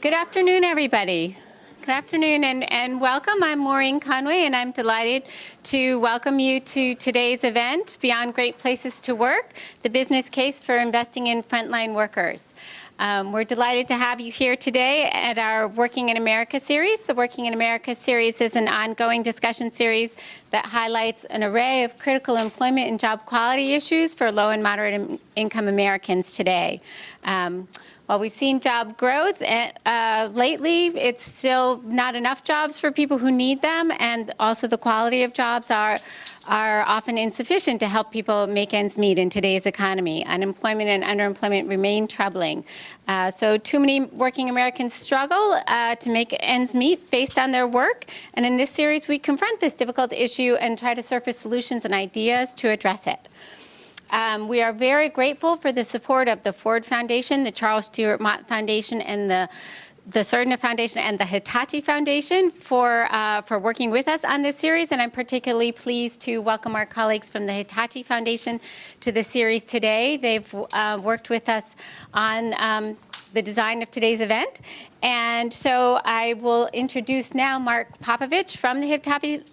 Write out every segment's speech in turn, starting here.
Good afternoon, everybody. Good afternoon and welcome. I'm Maureen Conway, and I'm delighted to welcome you to today's event, Beyond Great Places to Work, the business case for investing in frontline workers. We're delighted to have you here today at our Working in America series. The Working in America series is an ongoing discussion series that highlights an array of critical employment and job quality issues for low and moderate income Americans today. While we've seen job growth lately, it's still not enough jobs for people who need them, and also the quality of jobs are often insufficient to help people make ends meet in today's economy. Unemployment and underemployment remain troubling. So too many working Americans struggle to make ends meet based on their work, and in this series we confront this difficult issue and try to surface solutions and ideas to address it. We are very grateful for the support of the Ford Foundation, the Charles Stewart Mott Foundation, and the Surdna Foundation and the Hitachi Foundation for working with us on this series. And I'm particularly pleased to welcome our colleagues from the Hitachi Foundation to the series today. They've worked with us on the design of today's event. And so I will introduce now Mark Popovich from the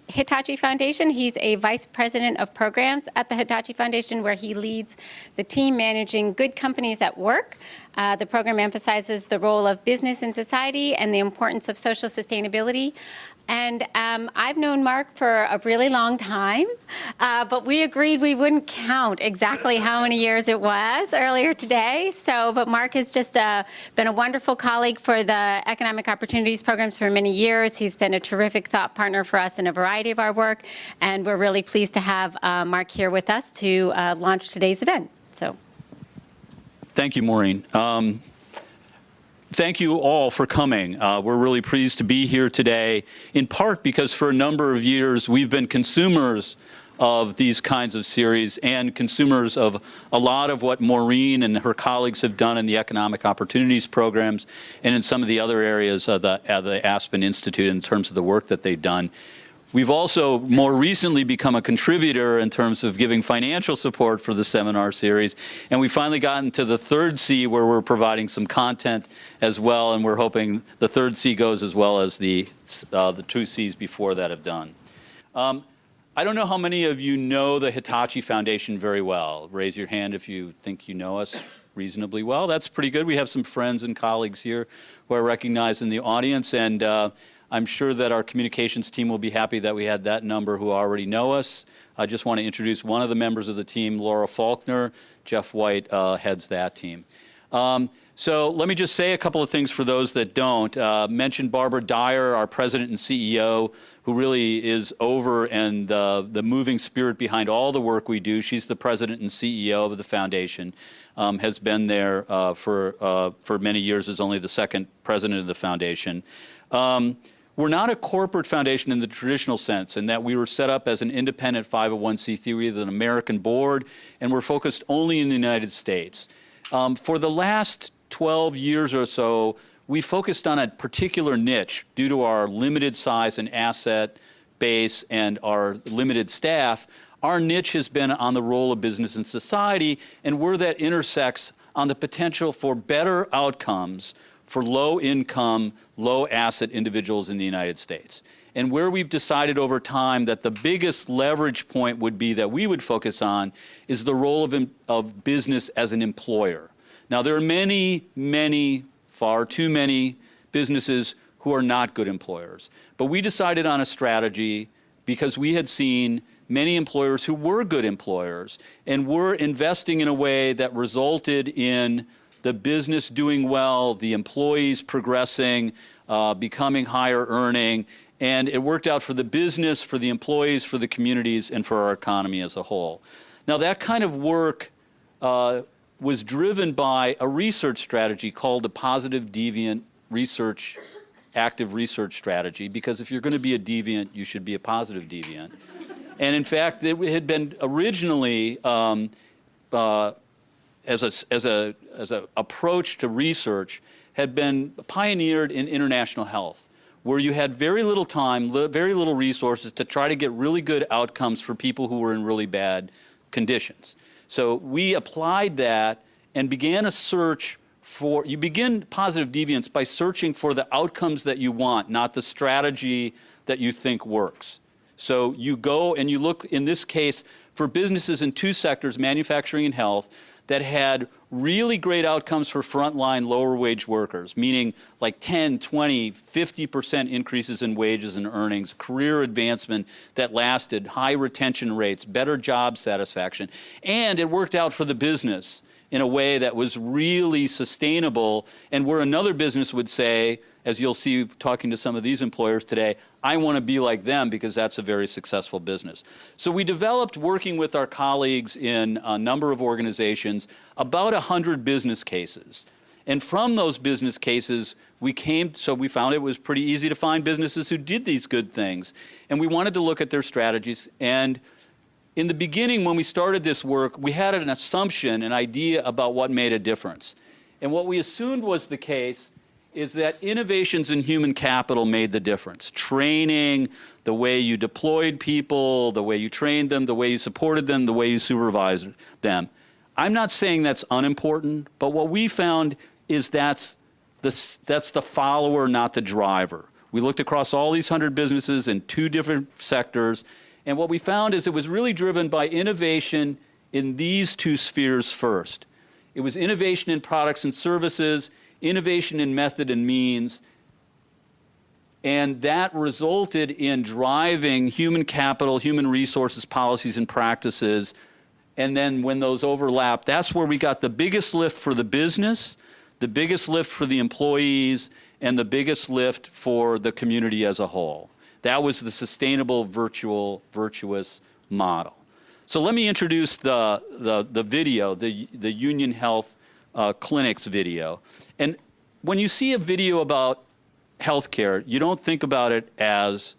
Hitachi Foundation. He's a vice president of programs at the Hitachi Foundation, where he leads the team managing good companies at work. The program emphasizes the role of business in society and the importance of social sustainability. And I've known Mark for a really long time, but we agreed we wouldn't count exactly how many years it was earlier today. But Mark has just been a wonderful colleague for the Economic Opportunities Programs for many years. He's been a terrific thought partner for us in a variety of our work, and we're really pleased to have Mark here with us to launch today's event. Thank you, Maureen. Thank you all for coming. We're really pleased to be here today, in part because for a number of years we've been consumers of these kinds of series and consumers of a lot of what Maureen and her colleagues have done in the Economic Opportunities Programs and in some of the other areas of the Aspen Institute in terms of the work that they've done. We've also more recently become a contributor in terms of giving financial support for the seminar series, and we finally gotten to the third C, where we're providing some content as well, and we're hoping the third C goes as well as the two Cs before that have done. I don't know how many of you know the Hitachi Foundation very well. Raise your hand if you think you know us reasonably well. That's pretty good. We have some friends and colleagues here who I recognize in the audience, and I'm sure that our communications team will be happy that we had that number who already know us. I just want to introduce one of the members of the team, Laura Faulkner. Jeff White heads that team. So let me just say a couple of things for those that don't. Mention Barbara Dyer, our president and CEO, who really is over and the moving spirit behind all the work we do. She's the president and CEO of the foundation, has been there for many years, is only the second president of the foundation. We're not a corporate foundation in the traditional sense, in that we were set up as an independent 501c3 with an American board, and we're focused only in the United States. For the last 12 years or so, we focused on a particular niche due to our limited size and asset base and our limited staff. Our niche has been on the role of business in society, and where that intersects on the potential for better outcomes for low-income, low-asset individuals in the United States. And where we've decided over time that the biggest leverage point would be that we would focus on is the role of business as an employer. Now, there are many, far too many businesses who are not good employers. But we decided on a strategy because we had seen many employers who were good employers and were investing in a way that resulted in the business doing well, the employees progressing, becoming higher earning, and it worked out for the business, for the employees, for the communities, and for our economy as a whole. Now, that kind of work was driven by a research strategy called the Positive Deviant Research, Active Research Strategy, because if you're going to be a deviant, you should be a positive deviant. And in fact, it had been originally as a approach to research, had been pioneered in international health, where you had very little time, very little resources to try to get really good outcomes for people who were in really bad conditions. So we applied that and began a search you begin positive deviance by searching for the outcomes that you want, not the strategy that you think works. So you go and you look, in this case, for businesses in two sectors, manufacturing and health, that had really great outcomes for frontline lower wage workers, meaning like 10, 20, 50% increases in wages and earnings, career advancement that lasted, high retention rates, better job satisfaction, and it worked out for the business in a way that was really sustainable, and where another business would say, as you'll see talking to some of these employers today, I want to be like them because that's a very successful business. So we developed, working with our colleagues in a number of organizations, about 100 business cases. And from those business cases, we found it was pretty easy to find businesses who did these good things. And we wanted to look at their strategies. And in the beginning, when we started this work, we had an assumption, an idea about what made a difference. And what we assumed was the case is that innovations in human capital made the difference. Training, the way you deployed people, the way you trained them, the way you supported them, the way you supervised them. I'm not saying that's unimportant, but what we found is that's the follower, not the driver. We looked across all these 100 businesses in 2 different sectors, and what we found is it was really driven by innovation in these 2 spheres first. It was innovation in products and services, innovation in method and means, and that resulted in driving human capital, human resources, policies, and practices. And then when those overlap, that's where we got the biggest lift for the business, the biggest lift for the employees, and the biggest lift for the community as a whole. That was the sustainable, virtuous model. So let me introduce the video, the Union Health Clinics video. And when you see a video about healthcare, you don't think about it as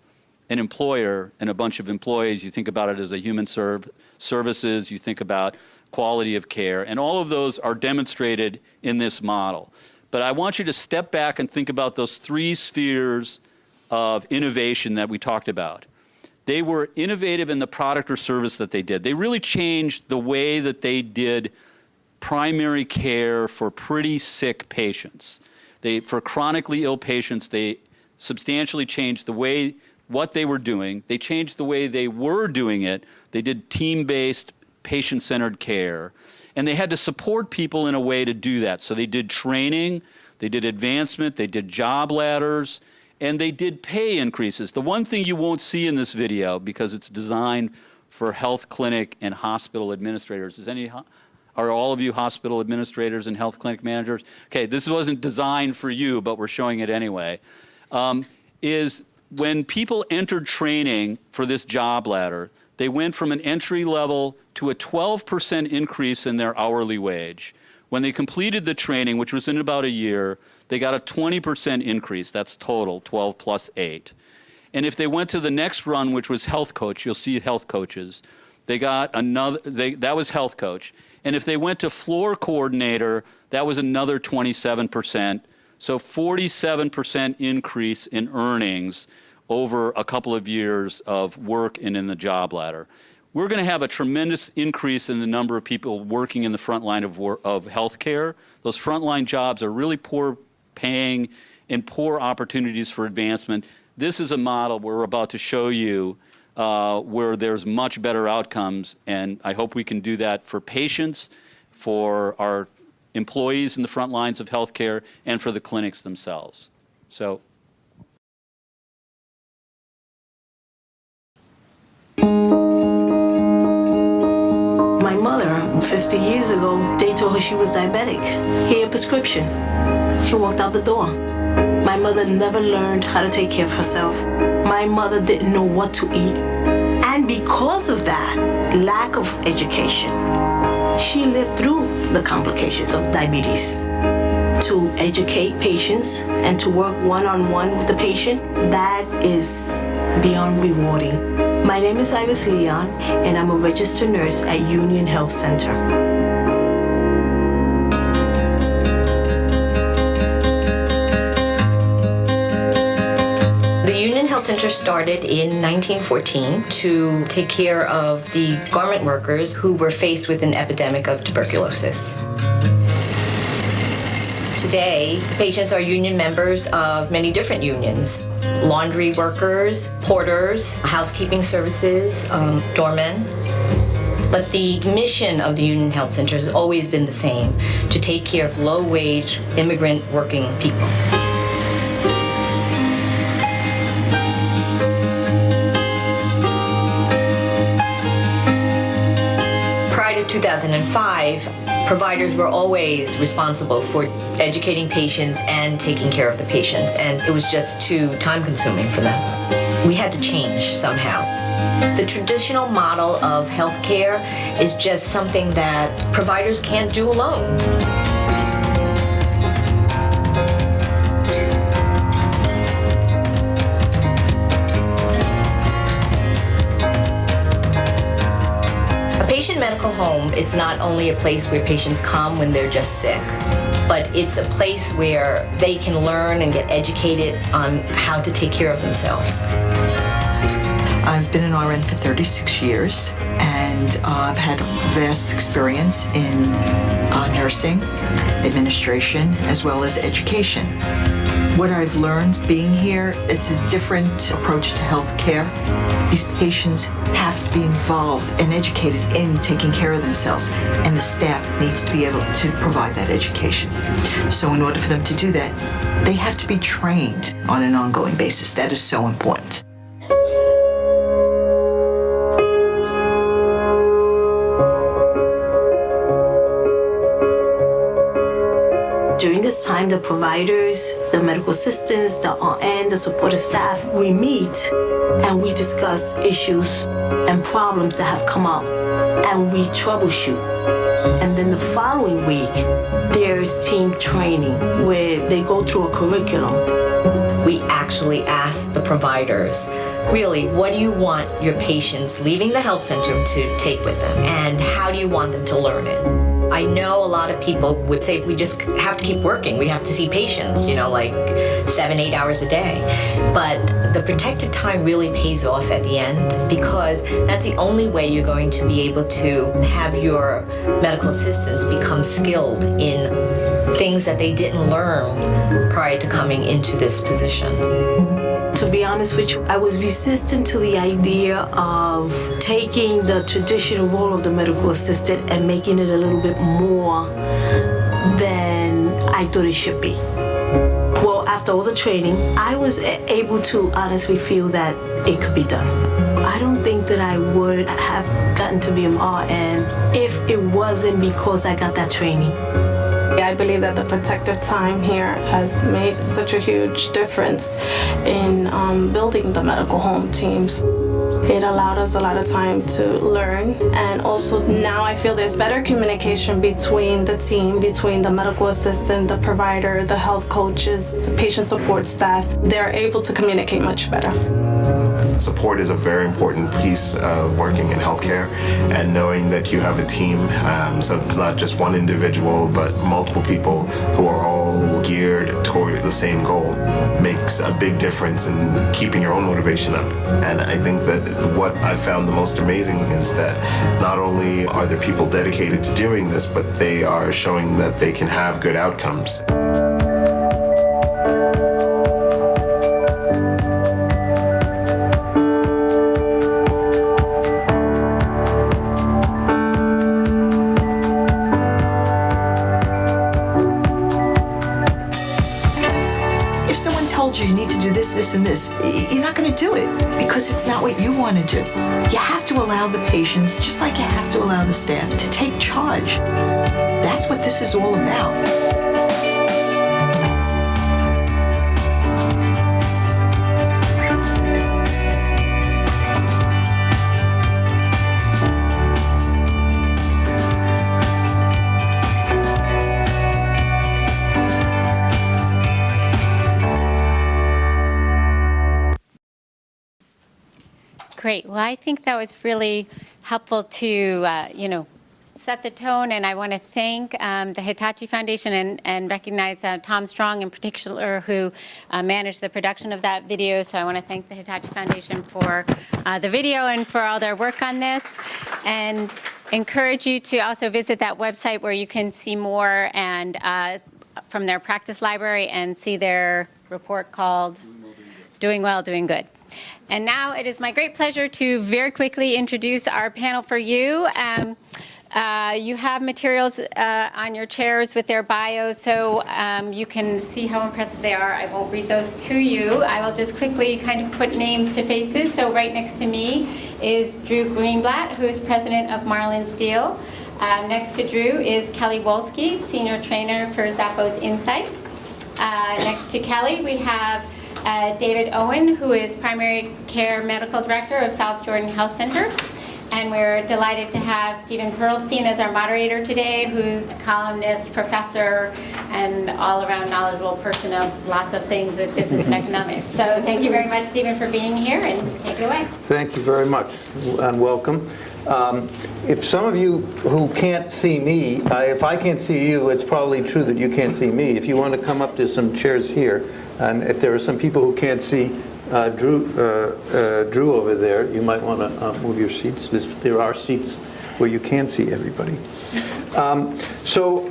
an employer and a bunch of employees. You think about it as a human services. You think about quality of care. And all of those are demonstrated in this model. But I want you to step back and think about those 3 spheres of innovation that we talked about. They were innovative in the product or service that they did. They really changed the way that they did primary care for pretty sick patients. For chronically ill patients, they substantially changed what they were doing. They changed the way they were doing it. They did team-based, patient-centered care. And they had to support people in a way to do that. So they did training, they did advancement, they did job ladders, and they did pay increases. The one thing you won't see in this video, because it's designed for health clinic and hospital administrators, are all of you hospital administrators and health clinic managers? Okay, this wasn't designed for you, but we're showing it anyway, is when people entered training for this job ladder, they went from an entry level to a 12% increase in their hourly wage. When they completed the training, which was in about a year, they got a 20% increase. That's total, 12 plus 8. And if they went to the next run, which was health coach, you'll see health coaches, they got that was health coach. And if they went to floor coordinator, that was another 27%. So 47% increase in earnings over a couple of years of work and in the job ladder. We're going to have a tremendous increase in the number of people working in the front line of healthcare. Those frontline jobs are really poor paying and poor opportunities for advancement. This is a model we're about to show you where there's much better outcomes, and I hope we can do that for patients, for our employees in the front lines of healthcare, and for the clinics themselves. So. My mother, 50 years ago, they told her she was diabetic. Here, a prescription. She walked out the door. My mother never learned how to take care of herself. My mother didn't know what to eat. And because of that lack of education, she lived through the complications of diabetes. To educate patients and to work one-on-one with the patient, that is beyond rewarding. My name is Iris Leon, and I'm a registered nurse at Union Health Center. Center started in 1914 to take care of the garment workers who were faced with an epidemic of tuberculosis. Today, patients are union members of many different unions. Laundry workers, porters, housekeeping services, doormen. But the mission of the Union Health Center has always been the same, to take care of low-wage immigrant working people. Prior to 2005, providers were always responsible for educating patients and taking care of the patients, and it was just too time-consuming for them. We had to change somehow. The traditional model of healthcare is just something that providers can't do alone. Patient medical home, it's not only a place where patients come when they're just sick, but it's a place where they can learn and get educated on how to take care of themselves. I've been an RN for 36 years, and I've had vast experience in nursing, administration, as well as education. What I've learned being here, it's a different approach to healthcare. These patients have to be involved and educated in taking care of themselves, and the staff needs to be able to provide that education. So in order for them to do that, they have to be trained on an ongoing basis. That is so important. During this time, the providers, the medical assistants, the RN, the supportive staff, we meet and we discuss issues and problems that have come up, and we troubleshoot. And then the following week, there's team training where they go through a curriculum. We actually ask the providers, really, what do you want your patients leaving the health center to take with them, and how do you want them to learn it? I know a lot of people would say we just have to keep working. We have to see patients, like 7-8 hours a day. But the protected time really pays off at the end, because that's the only way you're going to be able to have your medical assistants become skilled in things that they didn't learn prior to coming into this position. To be honest with you, I was resistant to the idea of taking the traditional role of the medical assistant and making it a little bit more than I thought it should be. Well, after all the training, I was able to honestly feel that it could be done. I don't think that I would have gotten to be an RN if it wasn't because I got that training. I believe that the protective time here has made such a huge difference in building the medical home teams. It allowed us a lot of time to learn, and also now I feel there's better communication between the team, between the medical assistant, the provider, the health coaches, the patient support staff. They're able to communicate much better. Support is a very important piece of working in healthcare, and knowing that you have a team, so it's not just one individual, but multiple people who are all geared toward the same goal, makes a big difference in keeping your own motivation up. And I think that what I found the most amazing is that not only are there people dedicated to doing this, but they are showing that they can have good outcomes. You need to do this, this, and this. You're not going to do it because it's not what you want to do. You have to allow the patients, just like you have to allow the staff, to take charge. That's what this is all about. Great. Well, I think that was really helpful to, set the tone, and I want to thank the Hitachi Foundation and recognize Tom Strong in particular, who managed the production of that video. So I want to thank the Hitachi Foundation for the video and for all their work on this, and encourage you to also visit that website where you can see more and from their practice library and see their report called Doing Well, Doing Good. And now it is my great pleasure to very quickly introduce our panel for you. You have materials on your chairs with their bios, so you can see how impressive they are. I won't read those to you. I will just quickly kind of put names to faces. So right next to me is Drew Greenblatt, who is president of Marlin Steel. Next to Drew is Kelly Wolski, senior trainer for Zappos Insight. Next to Kelly, we have David Owen, who is primary care medical director of South Jordan Health Center. And we're delighted to have Stephen Perlstein as our moderator today, who's columnist, professor, and all-around knowledgeable person of lots of things with business and economics. So thank you very much, Stephen, for being here, and take it away. Thank you very much, and welcome. If some of you who can't see me, if I can't see you, it's probably true that you can't see me. If you want to come up to some chairs here, and if there are some people who can't see Drew over there, you might want to move your seats. There are seats where you can see everybody. So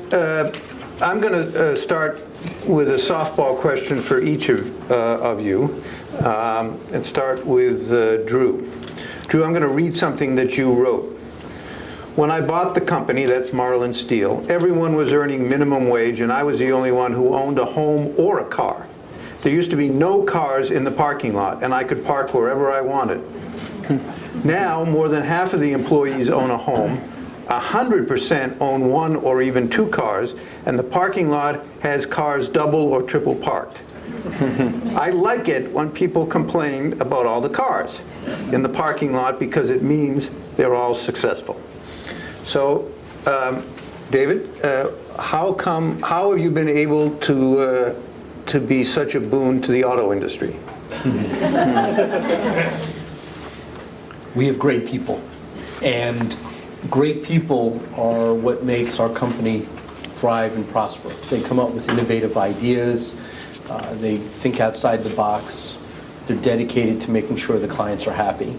I'm going to start with a softball question for each of you, and start with Drew. Drew, I'm going to read something that you wrote. When I bought the company, that's Marlin Steel, everyone was earning minimum wage, and I was the only one who owned a home or a car. There used to be no cars in the parking lot, and I could park wherever I wanted. Now, more than half of the employees own a home, 100% own one or even two cars, and the parking lot has cars double or triple parked. I like it when people complain about all the cars in the parking lot because it means they're all successful. So, David, how have you been able to be such a boon to the auto industry? We have great people, and great people are what makes our company thrive and prosper. They come up with innovative ideas, they think outside the box, they're dedicated to making sure the clients are happy.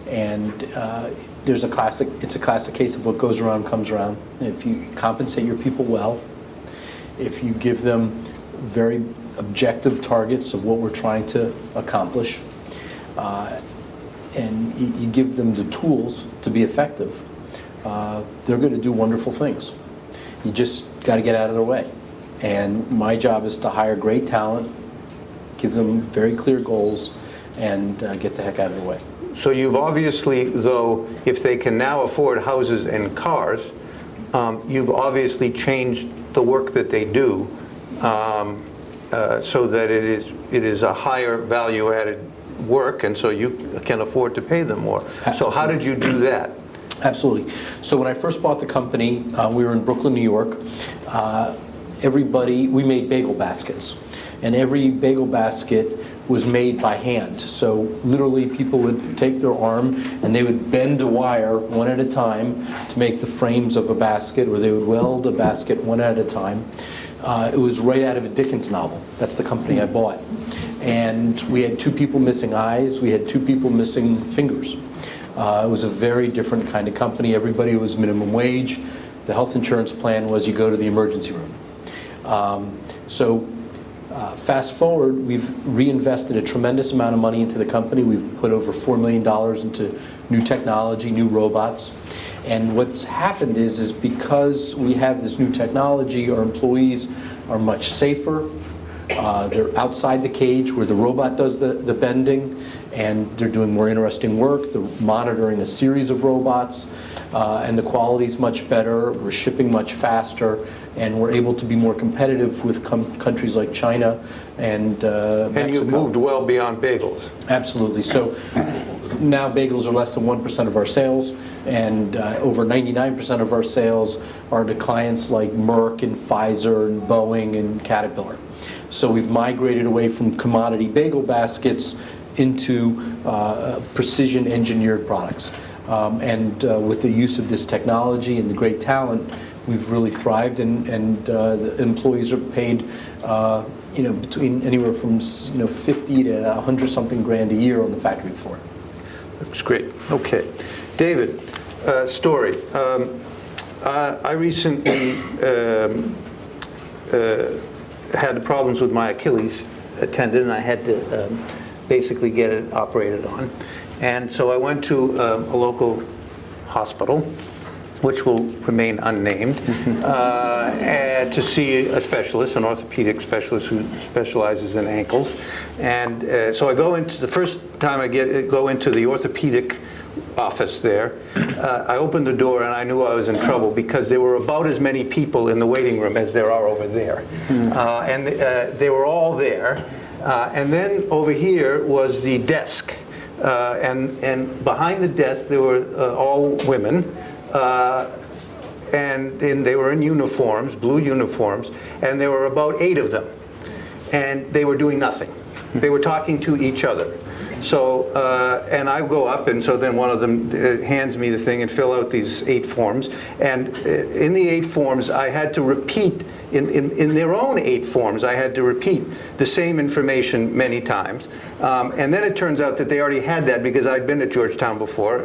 And it's a classic case of what goes around comes around. If you compensate your people well, if you give them very objective targets of what we're trying to accomplish, and you give them the tools to be effective, they're going to do wonderful things. You just got to get out of their way. And my job is to hire great talent, give them very clear goals, and get the heck out of their way. So you've obviously, though, if they can now afford houses and cars, you've obviously changed the work that they do so that it is a higher value-added work, and so you can afford to pay them more. So how did you do that? Absolutely. So when I first bought the company, we were in Brooklyn, New York. We made bagel baskets, and every bagel basket was made by hand. So literally people would take their arm and they would bend a wire one at a time to make the frames of a basket, or they would weld a basket one at a time. It was right out of a Dickens novel. That's the company I bought. And we had 2 people missing eyes. We had 2 people missing fingers. It was a very different kind of company. Everybody was minimum wage. The health insurance plan was you go to the emergency room. Fast forward, we've reinvested a tremendous amount of money into the company. We've put over $4 million into new technology, new robots. And what's happened is because we have this new technology, our employees are much safer. They're outside the cage where the robot does the bending, and they're doing more interesting work. They're monitoring a series of robots, and the quality's much better. We're shipping much faster, and we're able to be more competitive with countries like China and Mexico. And you've moved well beyond bagels. Absolutely. So now bagels are less than 1% of our sales, and over 99% of our sales are to clients like Merck and Pfizer and Boeing and Caterpillar. So we've migrated away from commodity bagel baskets into precision engineered products. With the use of this technology and the great talent, we've really thrived, and the employees are paid between anywhere from 50 to 100 something grand a year on the factory floor. That's great. Okay. David, story. I recently had problems with my Achilles tendon, and I had to basically get it operated on. And so I went to a local hospital, which will remain unnamed, and to see a specialist, an orthopedic specialist who specializes in ankles. And so I go into, the first time I go into the orthopedic office there, I opened the door and I knew I was in trouble because there were about as many people in the waiting room as there are over there. And they were all there. And then over here was the desk. And behind the desk there were all women. And they were in uniforms, blue uniforms, and there were about 8 of them. And they were doing nothing. They were talking to each other. So, and I go up, and so then one of them hands me the thing and fill out these 8 forms. And in the 8 forms, I had to repeat, in their own 8 forms, I had to repeat the same information many times. And then it turns out that they already had that because I'd been at Georgetown before.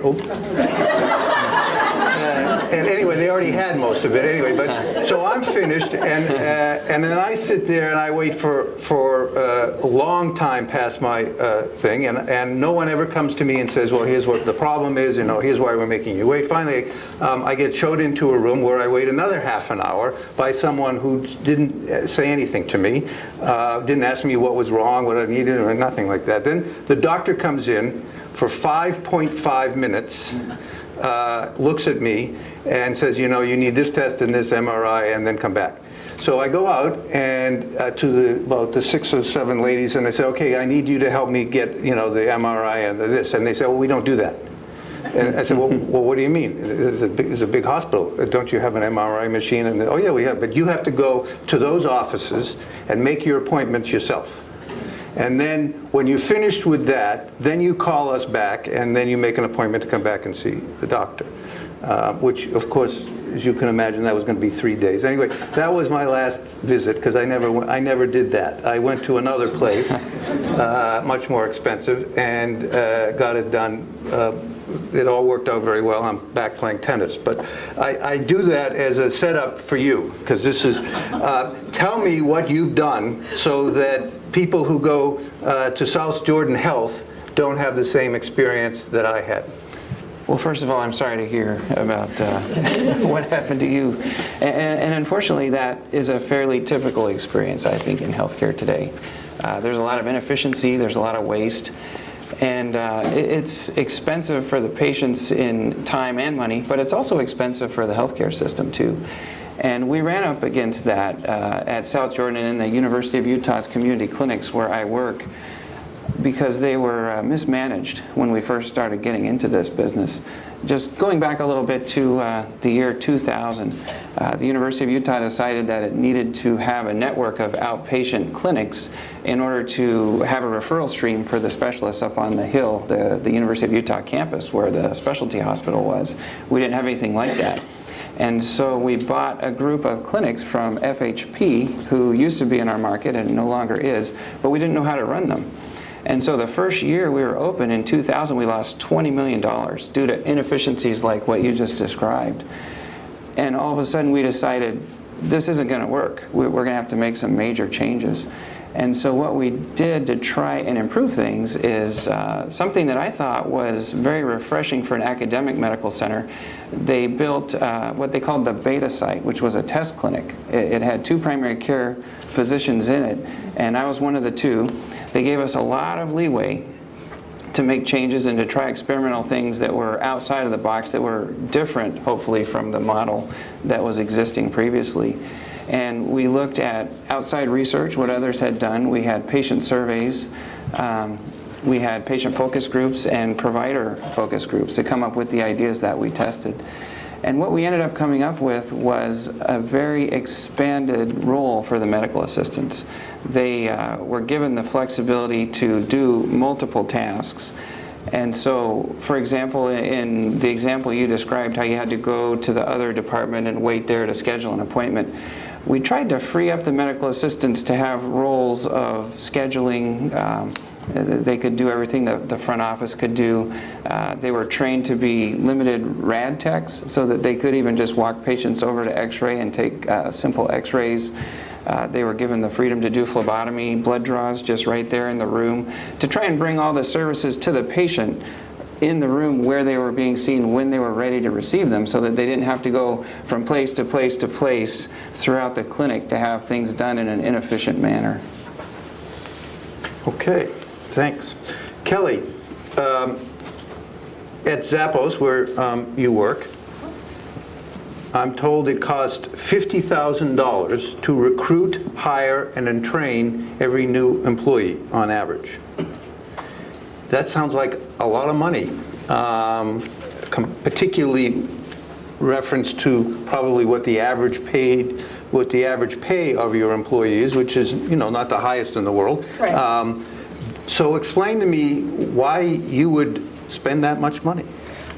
And anyway, they already had most of it anyway. But so I'm finished, and then I sit there and I wait for a long time past my thing, and no one ever comes to me and says, well, here's what the problem is, here's why we're making you wait. Finally, I get showed into a room where I wait another half an hour by someone who didn't say anything to me, didn't ask me what was wrong, what I needed, or nothing like that. Then the doctor comes in for 5.5 minutes. Looks at me and says, you need this test and this MRI, and then come back. So I go out and to about the 6 or 7 ladies, and they say, okay, I need you to help me get the MRI and this, and they say, well, we don't do that. And I said, well, what do you mean? It's a big hospital. Don't you have an MRI machine? And oh yeah, we have, but you have to go to those offices and make your appointments yourself. And then when you're finished with that, then you call us back, and then you make an appointment to come back and see the doctor. Which, of course, as you can imagine, that was going to be 3 days. Anyway, that was my last visit because I never did that. I went to another place, much more expensive, and got it done. It all worked out very well. I'm back playing tennis. But I do that as a setup for you, because this is, tell me what you've done so that people who go to South Jordan Health don't have the same experience that I had. Well, first of all, I'm sorry to hear about what happened to you. And unfortunately, that is a fairly typical experience, I think, in healthcare today. There's a lot of inefficiency, there's a lot of waste. And it's expensive for the patients in time and money, but it's also expensive for the healthcare system too. And we ran up against that at South Jordan and in the University of Utah's community clinics where I work, because they were mismanaged when we first started getting into this business. Just going back a little bit to the year 2000, the University of Utah decided that it needed to have a network of outpatient clinics in order to have a referral stream for the specialists up on the hill, the University of Utah campus where the specialty hospital was. We didn't have anything like that. And so we bought a group of clinics from FHP, who used to be in our market and no longer is, but we didn't know how to run them. And so the first year we were open in 2000, we lost $20 million due to inefficiencies like what you just described. And all of a sudden we decided this isn't going to work. We're going to have to make some major changes. And so what we did to try and improve things is something that I thought was very refreshing for an academic medical center. They built what they called the Beta site, which was a test clinic. It had 2 primary care physicians in it, and I was one of the 2. They gave us a lot of leeway to make changes and to try experimental things that were outside of the box, that were different, hopefully, from the model that was existing previously. And we looked at outside research, what others had done. We had patient surveys, we had patient focus groups and provider focus groups to come up with the ideas that we tested. And what we ended up coming up with was a very expanded role for the medical assistants. They were given the flexibility to do multiple tasks. And so, for example, in the example you described, how you had to go to the other department and wait there to schedule an appointment, we tried to free up the medical assistants to have roles of scheduling. They could do everything that the front office could do. They were trained to be limited rad techs so that they could even just walk patients over to x-ray and take simple x-rays. They were given the freedom to do phlebotomy, blood draws just right there in the room, to try and bring all the services to the patient in the room where they were being seen when they were ready to receive them, so that they didn't have to go from place to place to place throughout the clinic to have things done in an inefficient manner. Okay, thanks. Kelly, at Zappos, where you work, I'm told it cost $50,000 to recruit, hire, and then train every new employee on average. That sounds like a lot of money, particularly reference to probably what the average pay of your employees, which is, not the highest in the world. Right. So explain to me why you would spend that much money.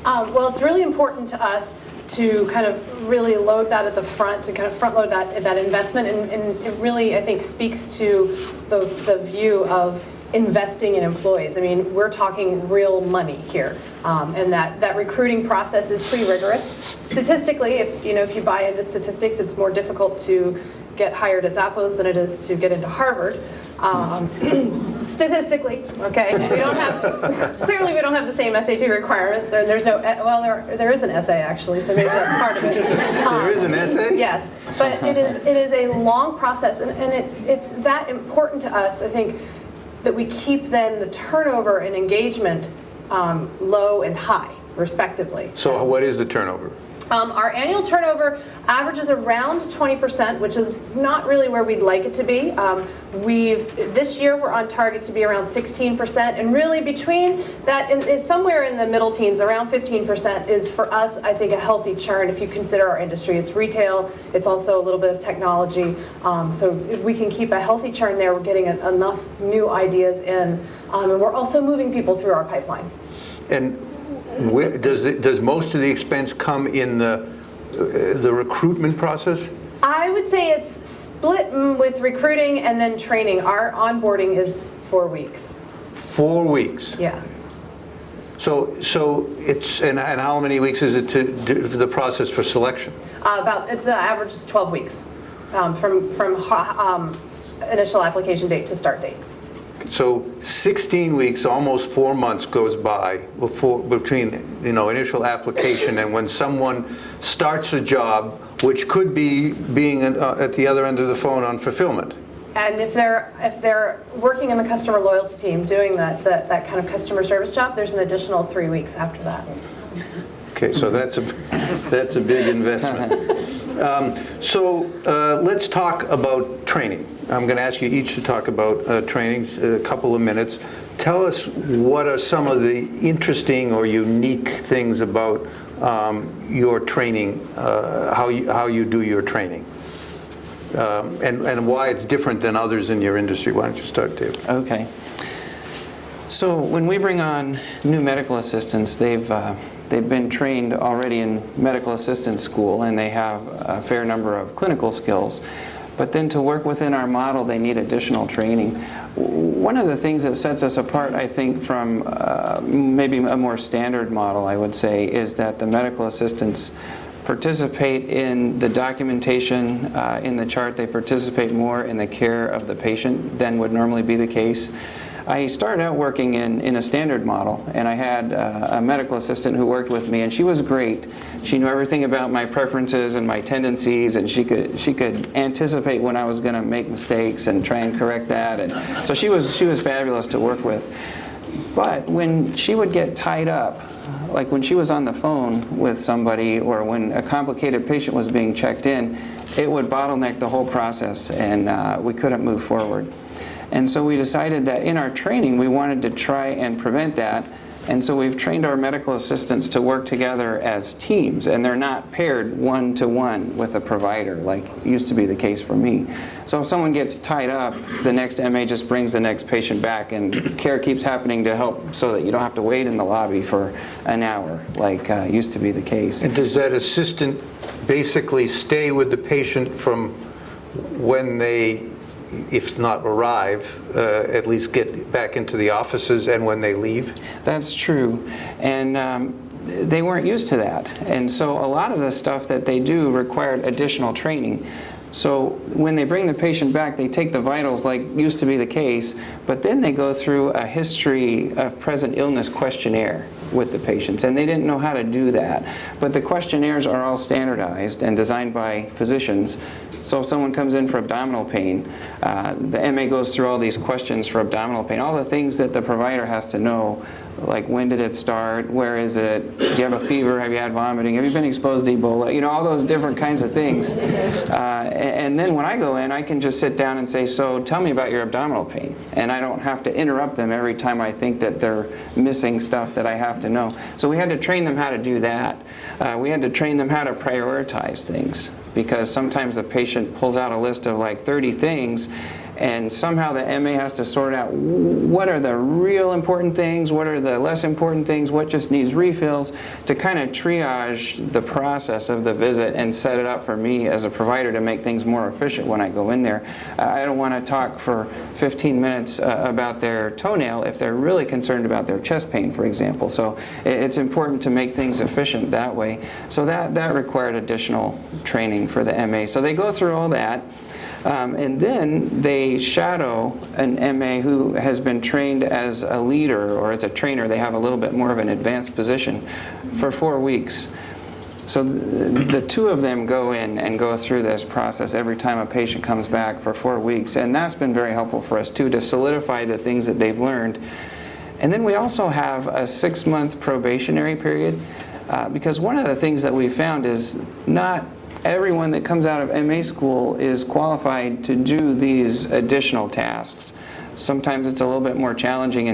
Well, it's really important to us to kind of really load that at the front, to kind of front load that investment, and it really, I think, speaks to the view of investing in employees. I mean, we're talking real money here, and that recruiting process is pretty rigorous. Statistically, if you buy into statistics, it's more difficult to get hired at Zappos than it is to get into Harvard. Statistically, okay, clearly we don't have the same SAT requirements, and there's no, well, there is an essay actually, so maybe that's part of it. There is an essay? Yes, but it is a long process, and it's that important to us, I think, that we keep then the turnover and engagement low and high, respectively. So what is the turnover? Our annual turnover averages around 20%, which is not really where we'd like it to be. This year we're on target to be around 16%, and really between that, it's somewhere in the middle teens, around 15% is for us, I think, a healthy churn if you consider our industry. It's retail, it's also a little bit of technology, so if we can keep a healthy churn there, we're getting enough new ideas in, and we're also moving people through our pipeline. And where does most of the expense come in the recruitment process? I would say it's split with recruiting and then training. Our onboarding is 4 weeks. 4 weeks? Yeah. So it's, and how many weeks is it to do the process for selection? It's the average is 12 weeks from initial application date to start date. So 16 weeks, almost 4 months goes by between initial application and when someone starts a job, which could be being at the other end of the phone on fulfillment. And if they're working in the customer loyalty team doing that kind of customer service job, there's an additional 3 weeks after that. Okay, so that's a big investment. So let's talk about training. I'm going to ask you each to talk about trainings, a couple of minutes. Tell us what are some of the interesting or unique things about your training, how you do your training, and why it's different than others in your industry. Why don't you start, Dave? Okay. So when we bring on new medical assistants, they've been trained already in medical assistant school, and they have a fair number of clinical skills. But then to work within our model, they need additional training. One of the things that sets us apart, I think, from maybe a more standard model, I would say, is that the medical assistants participate in the documentation in the chart. They participate more in the care of the patient than would normally be the case. I started out working in a standard model, and I had a medical assistant who worked with me, and she was great. She knew everything about my preferences and my tendencies, and she could anticipate when I was going to make mistakes and try and correct that. And so she was fabulous to work with. But when she would get tied up, like when she was on the phone with somebody or when a complicated patient was being checked in, it would bottleneck the whole process, and we couldn't move forward. And so we decided that in our training we wanted to try and prevent that, and so we've trained our medical assistants to work together as teams, and they're not paired one-to-one with a provider like used to be the case for me. So if someone gets tied up, the next MA just brings the next patient back, and care keeps happening to help so that you don't have to wait in the lobby for an hour like used to be the case. And does that assistant basically stay with the patient from when they, if not arrive, at least get back into the offices and when they leave? That's true. And they weren't used to that. And so a lot of the stuff that they do required additional training. So when they bring the patient back, they take the vitals like used to be the case, but then they go through a history of present illness questionnaire with the patients, and they didn't know how to do that. But the questionnaires are all standardized and designed by physicians. So if someone comes in for abdominal pain, the MA goes through all these questions for abdominal pain, all the things that the provider has to know, like when did it start, where is it, do you have a fever, have you had vomiting, have you been exposed to Ebola, you know, all those different kinds of things. And then when I go in, I can just sit down and say, so tell me about your abdominal pain. And I don't have to interrupt them every time I think that they're missing stuff that I have to know. So we had to train them how to do that. We had to train them how to prioritize things, because sometimes the patient pulls out a list of like 30 things, and somehow the MA has to sort out what are the real important things, what are the less important things, what just needs refills, to kind of triage the process of the visit and set it up for me as a provider to make things more efficient when I go in there. I don't want to talk for 15 minutes about their toenail if they're really concerned about their chest pain, for example. So it's important to make things efficient that way. So that required additional training for the MA. So they go through all that. And then they shadow an MA who has been trained as a leader or as a trainer. They have a little bit more of an advanced position for 4 weeks. So the two of them go in and go through this process every time a patient comes back for 4 weeks. And that's been very helpful for us too, to solidify the things that they've learned. And then we also have a 6-month probationary period, because one of the things that we found is not everyone that comes out of MA school is qualified to do these additional tasks. Sometimes it's a little bit more challenging,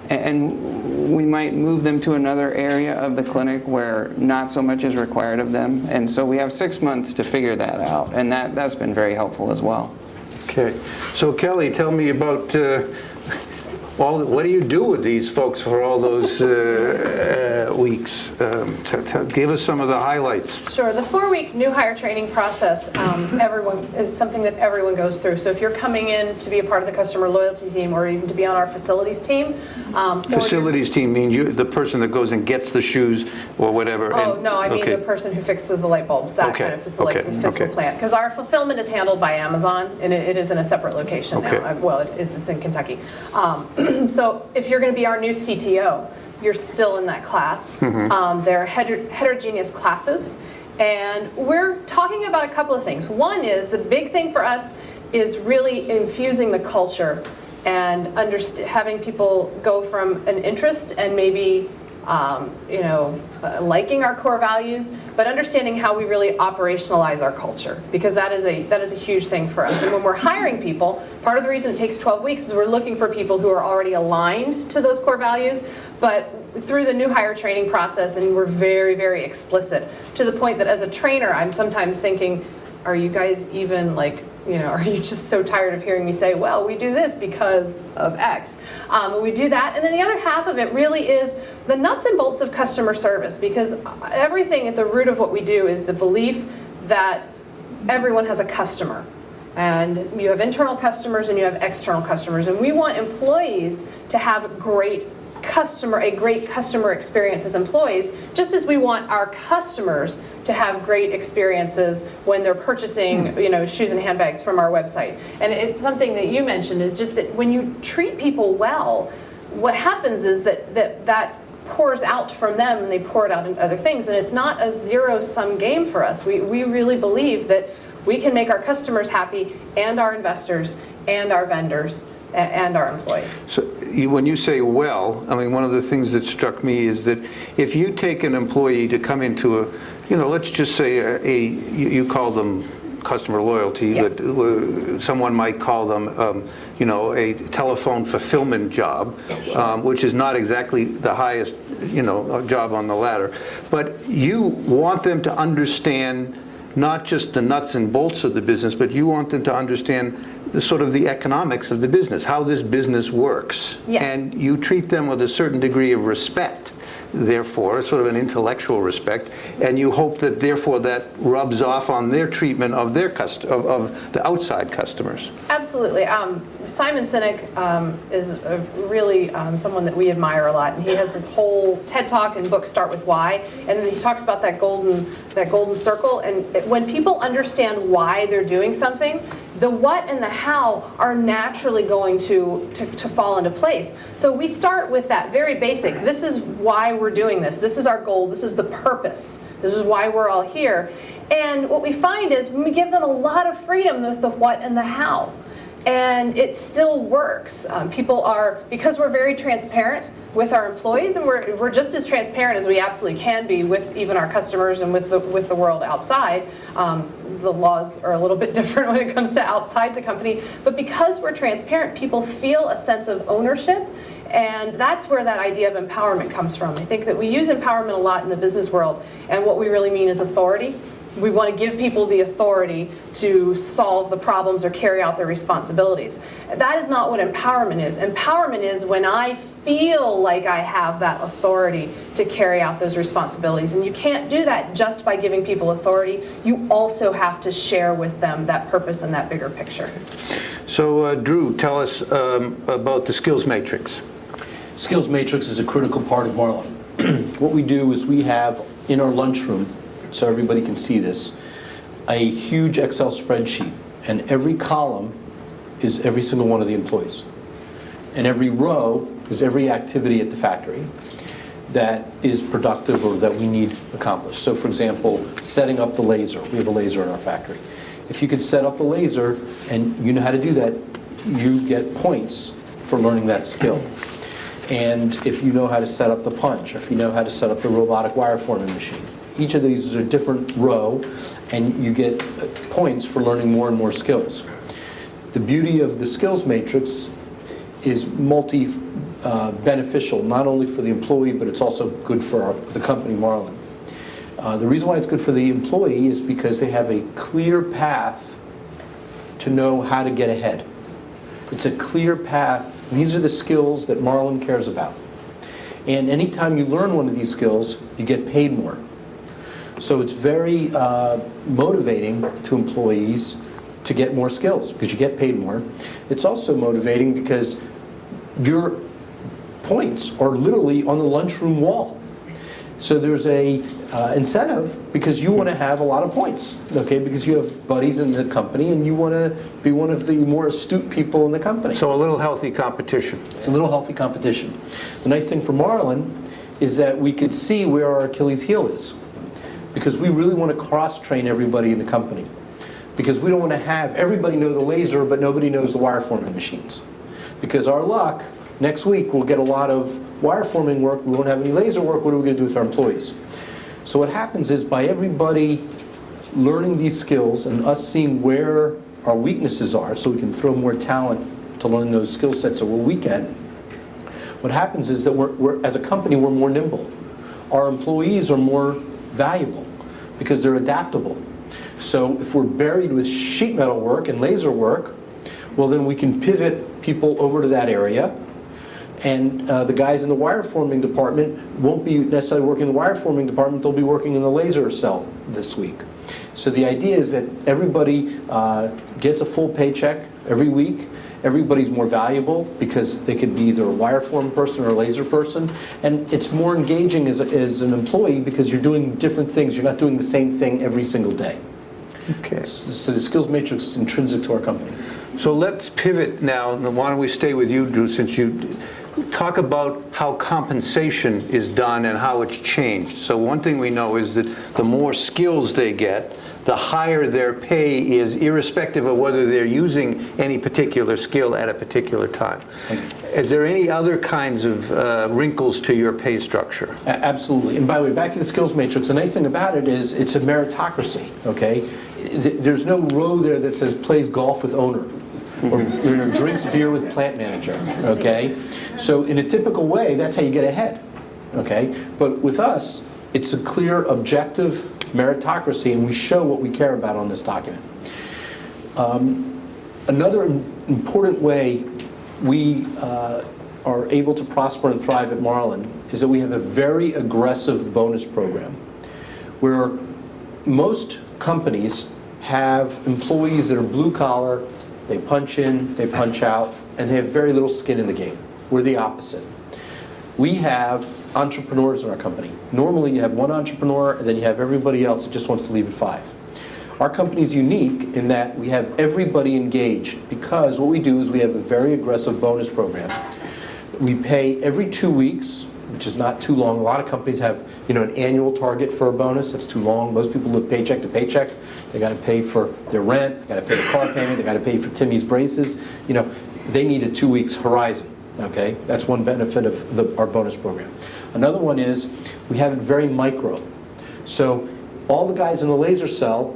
and we might move them to another area of the clinic where not so much is required of them. And so we have 6 months to figure that out, and that's been very helpful as well. Okay. So Kelly, tell me about what do you do with these folks for all those weeks? Give us some of the highlights. Sure. The 4-week new hire training process is something that everyone goes through. So if you're coming in to be a part of the customer loyalty team or even to be on our facilities team. Facilities team means the person that goes and gets the shoes or whatever. Oh, no, I mean the person who fixes the light bulbs, that kind of facility, physical plant. Because our fulfillment is handled by Amazon, and it is in a separate location now. Well, it's in Kentucky. So if you're going to be our new CTO, you're still in that class. They're heterogeneous classes, and we're talking about a couple of things. One is, the big thing for us is really infusing the culture and having people go from an interest and maybe liking our core values, but understanding how we really operationalize our culture, because that is a huge thing for us. And when we're hiring people, part of the reason it takes 12 weeks is we're looking for people who are already aligned to those core values, but through the new hire training process, and we're very, very explicit, to the point that as a trainer, I'm sometimes thinking, are you guys even are you just so tired of hearing me say, well, we do this because of X? We do that. And then the other half of it really is the nuts and bolts of customer service, because everything at the root of what we do is the belief that everyone has a customer. And you have internal customers and you have external customers. And we want employees to have a great customer experience as employees, just as we want our customers to have great experiences when they're purchasing, shoes and handbags from our website. And it's something that you mentioned, is just that when you treat people well, what happens is that pours out from them, and they pour it out into other things. And it's not a zero-sum game for us. We really believe that we can make our customers happy, and our investors, and our vendors, and our employees. So when you say well, I mean, one of the things that struck me is that if you take an employee to come into let's just say you call them customer loyalty, yes, but someone might call them, a telephone fulfillment job, which is not exactly the highest, job on the ladder. But you want them to understand not just the nuts and bolts of the business, but you want them to understand the economics of the business, how this business works. Yes. And you treat them with a certain degree of respect. therefore, sort of an intellectual respect, and you hope that therefore that rubs off on their treatment of their of the outside customers. Absolutely. Simon Sinek is really someone that we admire a lot, and he has this whole TED Talk and book, Start With Why, and then he talks about that golden circle. And when people understand why they're doing something, the what and the how are naturally going to fall into place. So we start with that very basic. This is why we're doing this. This is our goal. This is the purpose. This is why we're all here. And what we find is when we give them a lot of freedom with the what and the how, and it still works. People are, because we're very transparent with our employees, and we're just as transparent as we absolutely can be with even our customers and with the world outside. The laws are a little bit different when it comes to outside the company, but because we're transparent, people feel a sense of ownership, and that's where that idea of empowerment comes from. I think that we use empowerment a lot in the business world, and what we really mean is authority. We want to give people the authority to solve the problems or carry out their responsibilities. That is not what empowerment is. Empowerment is when I feel like I have that authority to carry out those responsibilities. And you can't do that just by giving people authority. You also have to share with them that purpose and that bigger picture. So Drew, tell us about the skills matrix. Skills matrix is a critical part of Marlin. What we do is we have in our lunchroom, so everybody can see this, a huge Excel spreadsheet, and every column is every single one of the employees. And every row is every activity at the factory that is productive or that we need accomplished. So for example, setting up the laser. We have a laser in our factory. If you could set up the laser and you know how to do that, you get points for learning that skill. And if you know how to set up the punch, if you know how to set up the robotic wire forming machine, each of these is a different row, and you get points for learning more and more skills. The beauty of the skills matrix is multi-beneficial, not only for the employee, but it's also good for the company, Marlin. The reason why it's good for the employee is because they have a clear path to know how to get ahead. It's a clear path. These are the skills that Marlin cares about. And anytime you learn one of these skills, you get paid more. So it's very motivating to employees to get more skills because you get paid more. It's also motivating because your points are literally on the lunchroom wall. So there's a incentive because you want to have a lot of points, okay? Because you have buddies in the company and you want to be one of the more astute people in the company. So a little healthy competition. It's a little healthy competition. The nice thing for Marlin is that we could see where our Achilles heel is, because we really want to cross-train everybody in the company. Because we don't want to have everybody know the laser, but nobody knows the wire forming machines. Because our luck, next week we'll get a lot of wire forming work, we won't have any laser work, what are we going to do with our employees? So what happens is by everybody learning these skills and us seeing where our weaknesses are, so we can throw more talent to learn those skill sets that we're weak at, what happens is that we're as a company, we're more nimble. Our employees are more valuable because they're adaptable. So if we're buried with sheet metal work and laser work, well then we can pivot people over to that area, and the guys in the wire forming department won't be necessarily working in the wire forming department, they'll be working in the laser cell this week. So the idea is that everybody gets a full paycheck every week. Everybody's more valuable because they could be either a wire form person or a laser person, and it's more engaging as an employee because you're doing different things. You're not doing the same thing every single day. Okay. So the skills matrix is intrinsic to our company. So let's pivot now. Why don't we stay with you, Drew, since you talk about how compensation is done and how it's changed. So one thing we know is that the more skills they get, the higher their pay is, irrespective of whether they're using any particular skill at a particular time. Is there any other kinds of wrinkles to your pay structure? Absolutely. And by the way, back to the skills matrix, the nice thing about it is it's a meritocracy, okay? There's no row there that says plays golf with owner or drinks beer with plant manager, okay? So in a typical way, that's how you get ahead, okay? But with us, it's a clear, objective meritocracy, and we show what we care about on this document. Another important way we are able to prosper and thrive at Marlin is that we have a very aggressive bonus program where most companies have employees that are blue collar, they punch in, they punch out, and they have very little skin in the game. We're the opposite. We have entrepreneurs in our company. Normally you have one entrepreneur and then you have everybody else that just wants to leave at 5. Our company is unique in that we have everybody engaged because what we do is we have a very aggressive bonus program. We pay every 2 weeks, which is not too long. A lot of companies have, an annual target for a bonus. That's too long. Most people live paycheck to paycheck. They got to pay for their rent. They got to pay a car payment. They got to pay for Timmy's braces. They need a 2 weeks horizon. Okay, that's one benefit of our bonus program. Another one is we have it very micro. So all the guys in the laser cell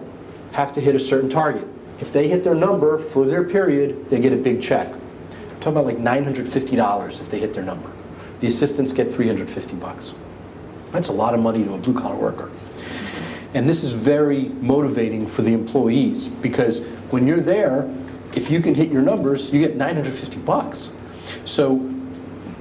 have to hit a certain target. If they hit their number for their period, they get a big check. I'm talking about like $950 if they hit their number. The assistants get $350. That's a lot of money to a blue-collar worker. And this is very motivating for the employees because when you're there, if you can hit your numbers, you get $950. So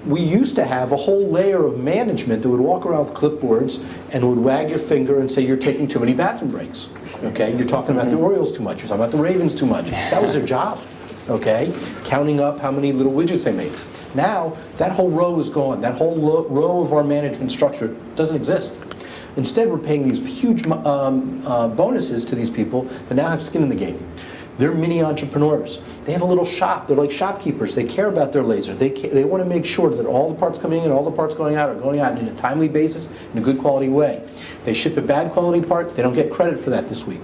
we used to have a whole layer of management that would walk around with clipboards and would wag your finger and say you're taking too many bathroom breaks. Okay, you're talking about the Orioles too much, you're talking about the Ravens too much. That was their job. Okay, counting up how many little widgets they made. Now that whole row is gone. That whole row of our management structure doesn't exist. Instead, we're paying these huge bonuses to these people that now have skin in the game. They're mini entrepreneurs. They have a little shop. They're like shopkeepers. They care about their laser. They want to make sure that all the parts coming in and all the parts going out are going out in a timely basis in a good quality way. If they ship a bad quality part, they don't get credit for that this week.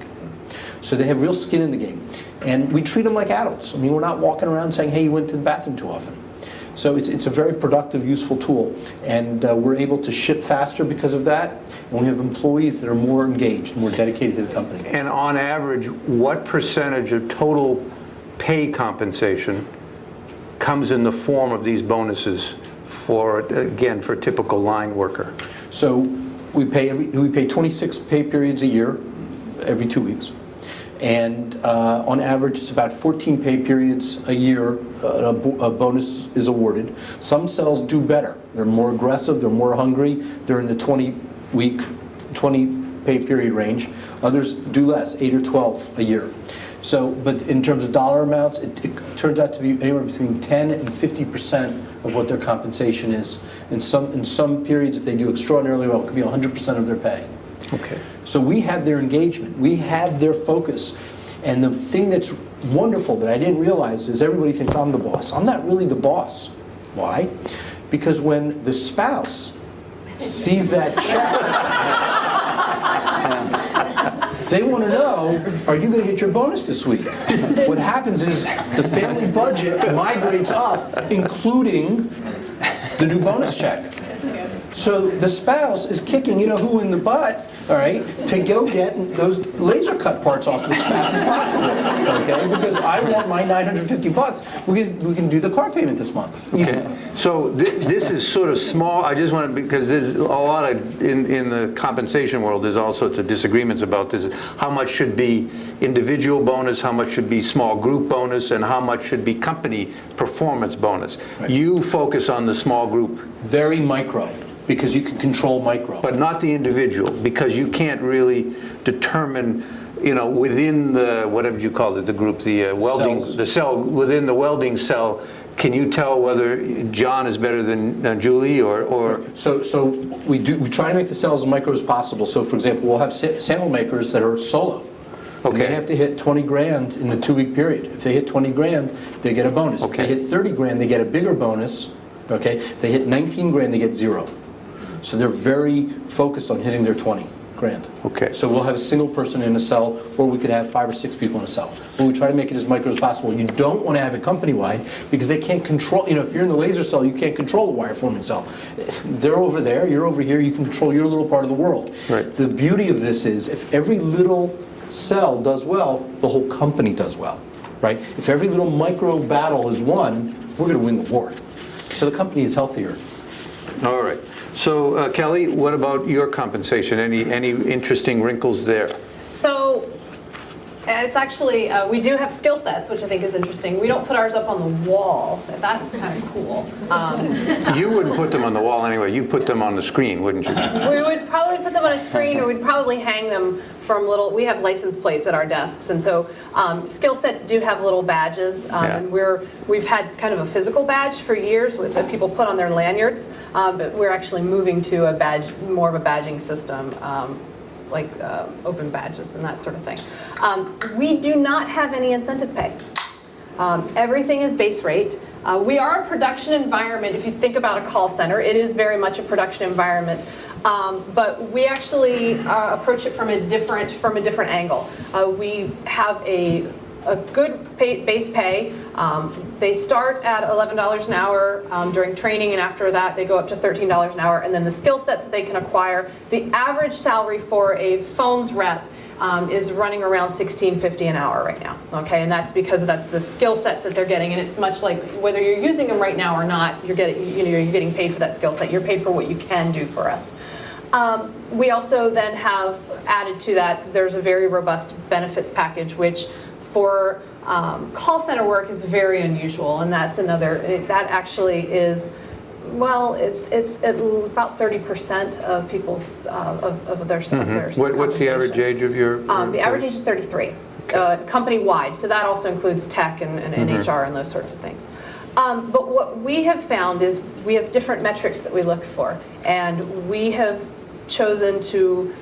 So they have real skin in the game. And we treat them like adults. I mean, we're not walking around saying, hey, you went to the bathroom too often. So it's a very productive, useful tool. And we're able to ship faster because of that. And we have employees that are more engaged, more dedicated to the company. And on average, what percentage of total pay compensation comes in the form of these bonuses for a typical line worker? So we pay 26 pay periods a year, every 2 weeks. And on average, it's about 14 pay periods a year a bonus is awarded. Some cells do better. They're more aggressive, they're more hungry, they're in the 20 pay period range. Others do less, 8 or 12 a year. So, but in terms of dollar amounts, it turns out to be anywhere between 10 and 50% of what their compensation is. In some periods, if they do extraordinarily well, it could be 100% of their pay. Okay. So we have their engagement, we have their focus. And the thing that's wonderful that I didn't realize is everybody thinks I'm the boss. I'm not really the boss. Why? Because when the spouse sees that check, they want to know, are you going to hit your bonus this week? What happens is the family budget migrates up, including the new bonus check. So the spouse is kicking who in the butt, all right, to go get those laser cut parts off as fast as possible, okay? Because I want my $950. We can do the car payment this month. Easy. Okay. So this is sort of small. I just want to, because there's a lot of, in the compensation world, there's all sorts of disagreements about this. How much should be individual bonus, how much should be small group bonus, and how much should be company performance bonus. Right. You focus on the small group. Very micro. Because you can control micro. But not the individual, because you can't really determine, within the, whatever you called it, the group, the welding, cells. The cell, within the welding cell, can you tell whether John is better than Julie or? So we try to make the cells as micro as possible. So for example, we'll have sample makers that are solo. Okay. They have to hit 20 grand in the 2 week period. If they hit 20 grand, they get a bonus. Okay. If they hit 30 grand, they get a bigger bonus. Okay. If they hit 19 grand, they get 0. So they're very focused on hitting their 20 grand. Okay. So we'll have a single person in a cell, or we could have 5 or 6 people in a cell. But we try to make it as micro as possible. You don't want to have it company-wide because they can't control, if you're in the laser cell, you can't control the wire forming cell. They're over there, you're over here, you can control your little part of the world. Right. The beauty of this is if every little cell does well, the whole company does well, right? If every little micro battle is won, we're going to win the war. So the company is healthier. All right. So Kelly, what about your compensation? Any interesting wrinkles there? So It's actually, we do have skill sets, which I think is interesting. We don't put ours up on the wall. That's kind of cool. You wouldn't put them on the wall anyway. You put them on the screen, wouldn't you? We would probably put them on a screen, or we'd probably hang them from we have license plates at our desks, and so skill sets do have little badges, and we've had kind of a physical badge for years that people put on their lanyards, but we're actually moving to more of a badging system. Like open badges and that sort of thing. We do not have any incentive pay. Everything is base rate. We are a production environment. If you think about a call center, it is very much a production environment. But we actually approach it from a different angle. We have a good base pay. They start at $11 an hour during training, and after that they go up to $13 an hour, and then the skill sets that they can acquire. The average salary for a phones rep is running around $16.50 an hour right now. Okay, and that's because that's the skill sets that they're getting, and it's much like whether you're using them right now or not, you're getting paid for that skill set. You're paid for what you can do for us. We also then have added to that, there's a very robust benefits package, which for call center work is very unusual, and that's that actually is, well, it's about 30% of people's of their What's the average age of your? The average age is 33, company-wide. So that also includes tech and HR and those sorts of things. But what we have found is we have different metrics that we look for, and we have chosen to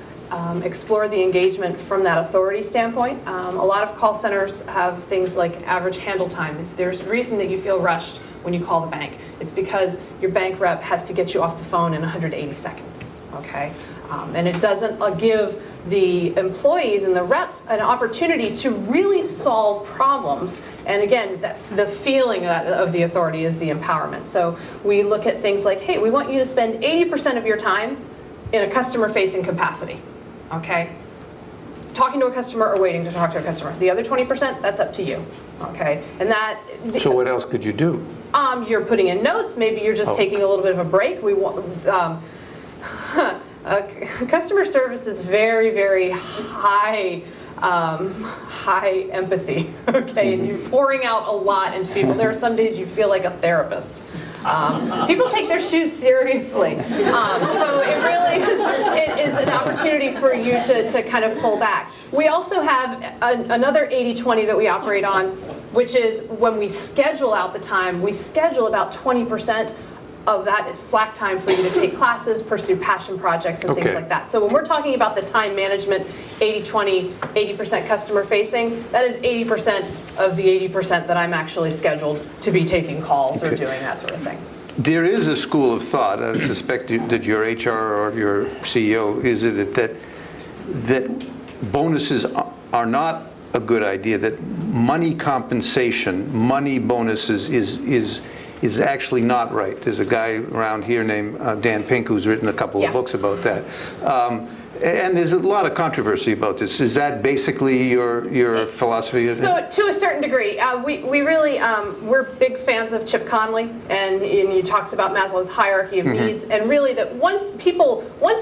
explore the engagement from that authority standpoint. A lot of call centers have things like average handle time. If there's a reason that you feel rushed when you call the bank, it's because your bank rep has to get you off the phone in 180 seconds, okay? And it doesn't give the employees and the reps an opportunity to really solve problems. And again, the feeling of the authority is the empowerment. So we look at things like, hey, we want you to spend 80% of your time in a customer-facing capacity. Okay, talking to a customer or waiting to talk to a customer. The other 20%, that's up to you. Okay, and that. So what else could you do? You're putting in notes. Maybe you're just taking a little bit of a break. We want. Customer service is very, very high empathy. Okay, and you're pouring out a lot into people. There are some days you feel like a therapist. People take their shoes seriously. So it really is an opportunity for you to kind of pull back. We also have another 80-20 that we operate on, which is when we schedule out the time, we schedule about 20% of that is slack time for you to take classes, pursue passion projects, and things like that. So when we're talking about the time management, 80-20, 80% customer facing, that is 80% of the 80% that I'm actually scheduled to be taking calls or doing that sort of thing. There is a school of thought, I suspect that your HR or your CEO, is it that bonuses are not a good idea, that money compensation, money bonuses is actually not right. There's a guy around here named Dan Pink who's written a couple of books about that. And there's a lot of controversy about this. Is that basically your philosophy? So to a certain degree, we really, we're big fans of Chip Conley, and he talks about Maslow's hierarchy of needs, and really that once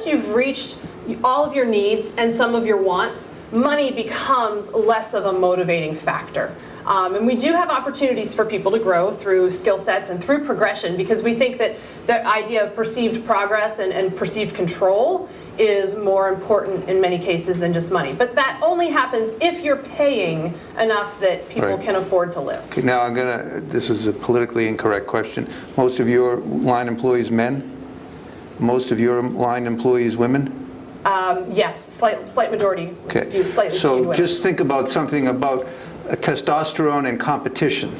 you've reached all of your needs and some of your wants, money becomes less of a motivating factor. And we do have opportunities for people to grow through skill sets and through progression, because we think that the idea of perceived progress and perceived control is more important in many cases than just money. But that only happens if you're paying enough that people can afford to live. Okay, now this is a politically incorrect question. Most of your line employees men? Most of your line employees women? Yes, slight majority. Okay. Slightly So just think about something about testosterone and competition,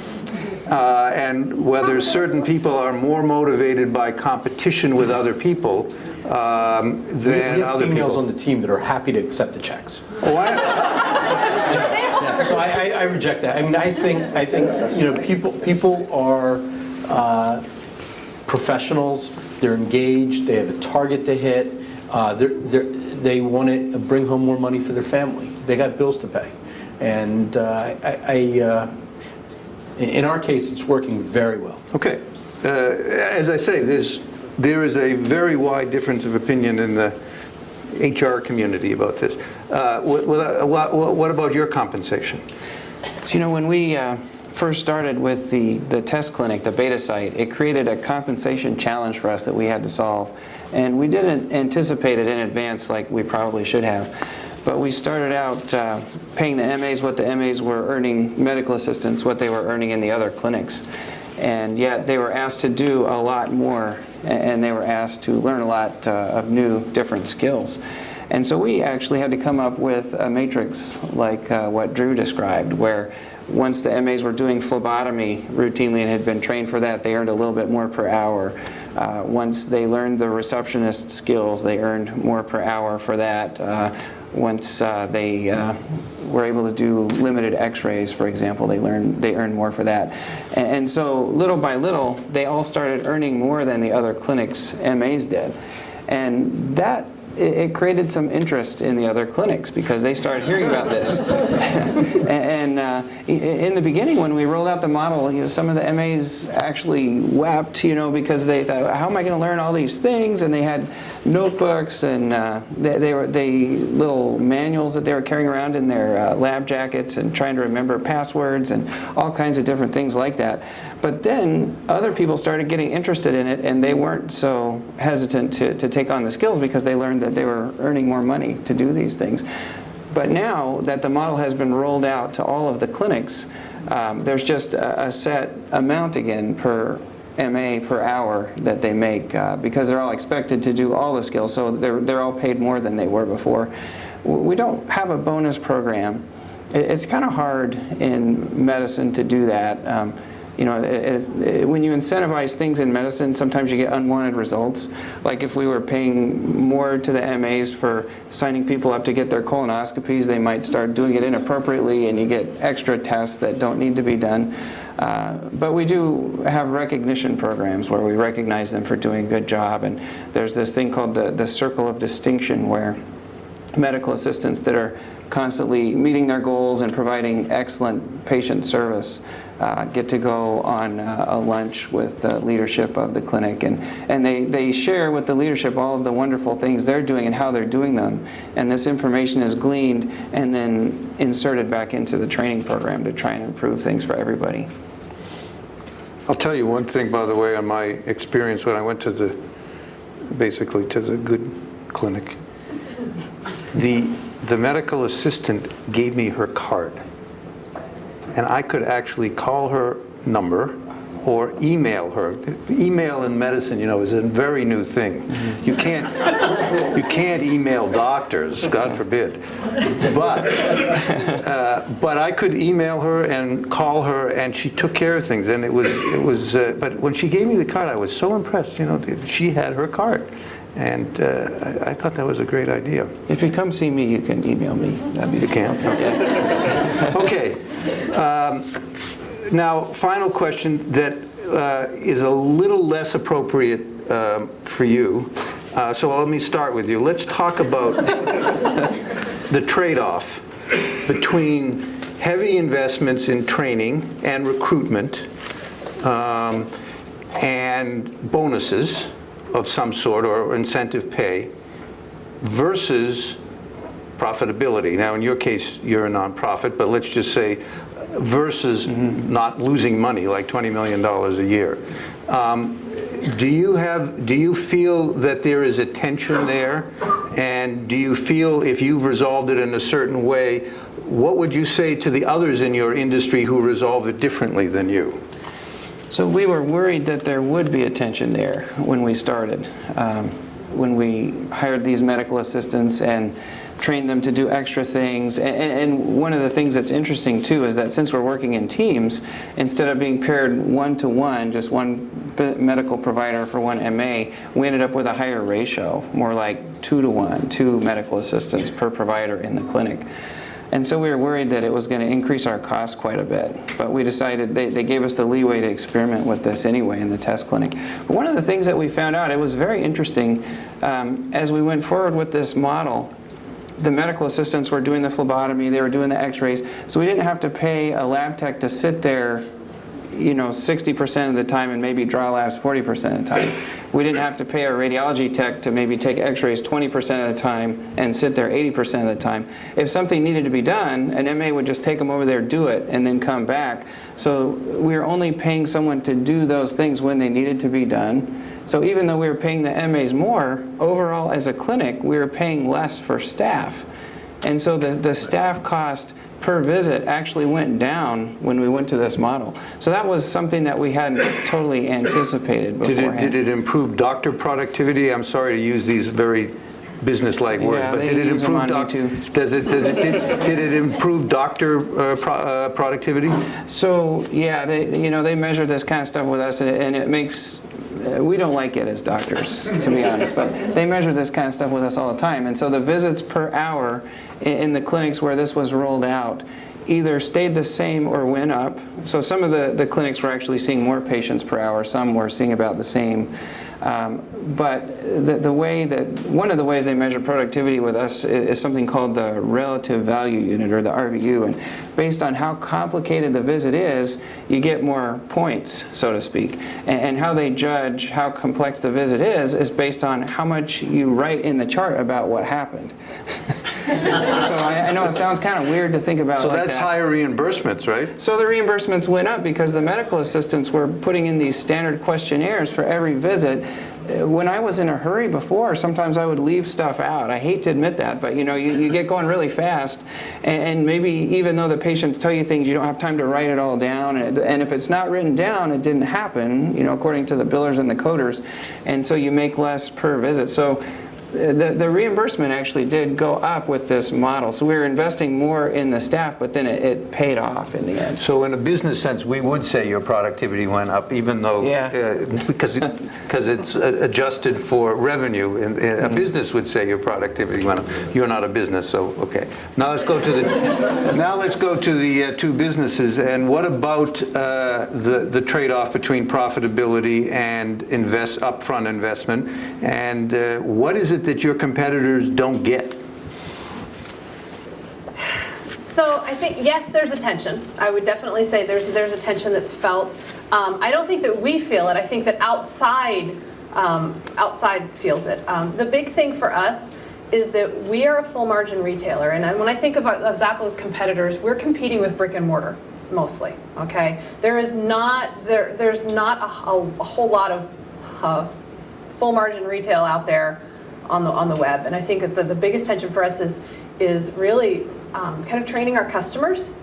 and whether certain people are more motivated by competition with other people than we have other females people. on the team that are happy to accept the checks. Oh, So I reject that. I mean, I think people are professionals. They're engaged. They have a target to hit. They want to bring home more money for their family. They got bills to pay. And in our case, it's working very well. Okay. As I say, there is a very wide difference of opinion in the HR community about this. What about your compensation? So, when we first started with the test clinic, the beta site, it created a compensation challenge for us that we had to solve. And we didn't anticipate it in advance like we probably should have. But we started out paying the MAs what the MAs were earning, medical assistants what they were earning in the other clinics. And yet they were asked to do a lot more, and they were asked to learn a lot of new, different skills. And so we actually had to come up with a matrix like what Drew described, where once the MAs were doing phlebotomy routinely and had been trained for that, they earned a little bit more per hour. Once they learned the receptionist skills, they earned more per hour for that. Once they were able to do limited x-rays, for example, they earned more for that. And so little by little, they all started earning more than the other clinics' MAs did. And that it created some interest in the other clinics because they started hearing about this. And in the beginning, when we rolled out the model, some of the MAs actually wept, because they thought, how am I going to learn all these things? And they had notebooks and they little manuals that they were carrying around in their lab jackets and trying to remember passwords and all kinds of different things like that. But then other people started getting interested in it, and they weren't so hesitant to take on the skills because they learned that they were earning more money to do these things. But now that the model has been rolled out to all of the clinics, there's just a set amount again per MA per hour that they make because they're all expected to do all the skills, so they're all paid more than they were before. We don't have a bonus program. It's kind of hard in medicine to do that. When you incentivize things in medicine, sometimes you get unwanted results. Like if we were paying more to the MAs for signing people up to get their colonoscopies, they might start doing it inappropriately and you get extra tests that don't need to be done. But we do have recognition programs where we recognize them for doing a good job. And there's this thing called the Circle of Distinction where medical assistants that are constantly meeting their goals and providing excellent patient service get to go on a lunch with the leadership of the clinic, and they share with the leadership all of the wonderful things they're doing and how they're doing them, and this information is gleaned and then inserted back into the training program to try and improve things for everybody. I'll tell you one thing, by the way, on my experience when I went basically to the good clinic. The medical assistant gave me her card, and I could actually call her number or email her. Email in medicine, is a very new thing. Mm-hmm. You can't email doctors, God forbid. But I could email her and call her, and she took care of things. And it was. But when she gave me the card, I was so impressed. She had her card. And I thought that was a great idea. If you come see me, you can email me. You can? Okay. Now, final question that is a little less appropriate for you. So let me start with you. Let's talk about the trade-off between heavy investments in training and recruitment and bonuses of some sort or incentive pay versus profitability. Now, in your case, you're a nonprofit, but let's just say versus not losing money, like $20 million a year. Do you feel that there is a tension there? And do you feel if you've resolved it in a certain way, what would you say to the others in your industry who resolve it differently than you? So we were worried that there would be a tension there when we started. When we hired these medical assistants and trained them to do extra things. And one of the things that's interesting too is that since we're working in teams, instead of being paired one-to-one, just one medical provider for one MA, we ended up with a higher ratio, more like 2-to-1, 2 medical assistants per provider in the clinic. And so we were worried that it was going to increase our costs quite a bit. But we decided, they gave us the leeway to experiment with this anyway in the test clinic. But one of the things that we found out, it was very interesting, as we went forward with this model, the medical assistants were doing the phlebotomy, they were doing the x-rays, so we didn't have to pay a lab tech to sit there 60% of the time and maybe draw labs 40% of the time. we didn't have to pay our radiology tech to maybe take x-rays 20% of the time and sit there 80% of the time. If something needed to be done, an MA would just take them over there, do it, and then come back. So we were only paying someone to do those things when they needed to be done. So even though we were paying the MAs more, overall as a clinic, we were paying less for staff. And so the staff cost per visit actually went down when we went to this model. So that was something that we hadn't totally anticipated beforehand. Did it improve doctor productivity? I'm sorry to use these very business-like words, but did it improve did it improve doctor productivity? So yeah, they measure this kind of stuff with us, and it makes. We don't like it as doctors, to be honest, but they measure this kind of stuff with us all the time. And so the visits per hour in the clinics where this was rolled out either stayed the same or went up. So some of the clinics were actually seeing more patients per hour, some were seeing about the same. But one of the ways they measure productivity with us is something called the relative value unit, or the RVU. And based on how complicated the visit is, you get more points, so to speak. And how they judge how complex the visit is based on how much you write in the chart about what happened. So I know it sounds kind of weird to think about. So like that's that. higher reimbursements, right? So the reimbursements went up because the medical assistants were putting in these standard questionnaires for every visit. When I was in a hurry before, sometimes I would leave stuff out. I hate to admit that, but you get going really fast, and maybe even though the patients tell you things, you don't have time to write it all down. And if it's not written down, it didn't happen, according to the billers and the coders, and so you make less per visit. So the reimbursement actually did go up with this model. So we were investing more in the staff, but then it paid off in the end. So in a business sense, we would say your productivity went up, even though, because it's adjusted for revenue. And a business would say your productivity went up. You're not a business, so okay. Now let's go to the two businesses. And what about the trade-off between profitability and upfront investment? And what is it that your competitors don't get? So I think, yes, there's a tension. I would definitely say there's a tension that's felt. I don't think that we feel it. I think that outside feels it. The big thing for us is that we are a full margin retailer. And when I think of Zappos competitors, we're competing with brick and mortar mostly, okay? There's not a whole lot of full margin retail out there on the web, and I think that the biggest tension for us is really kind of training our customers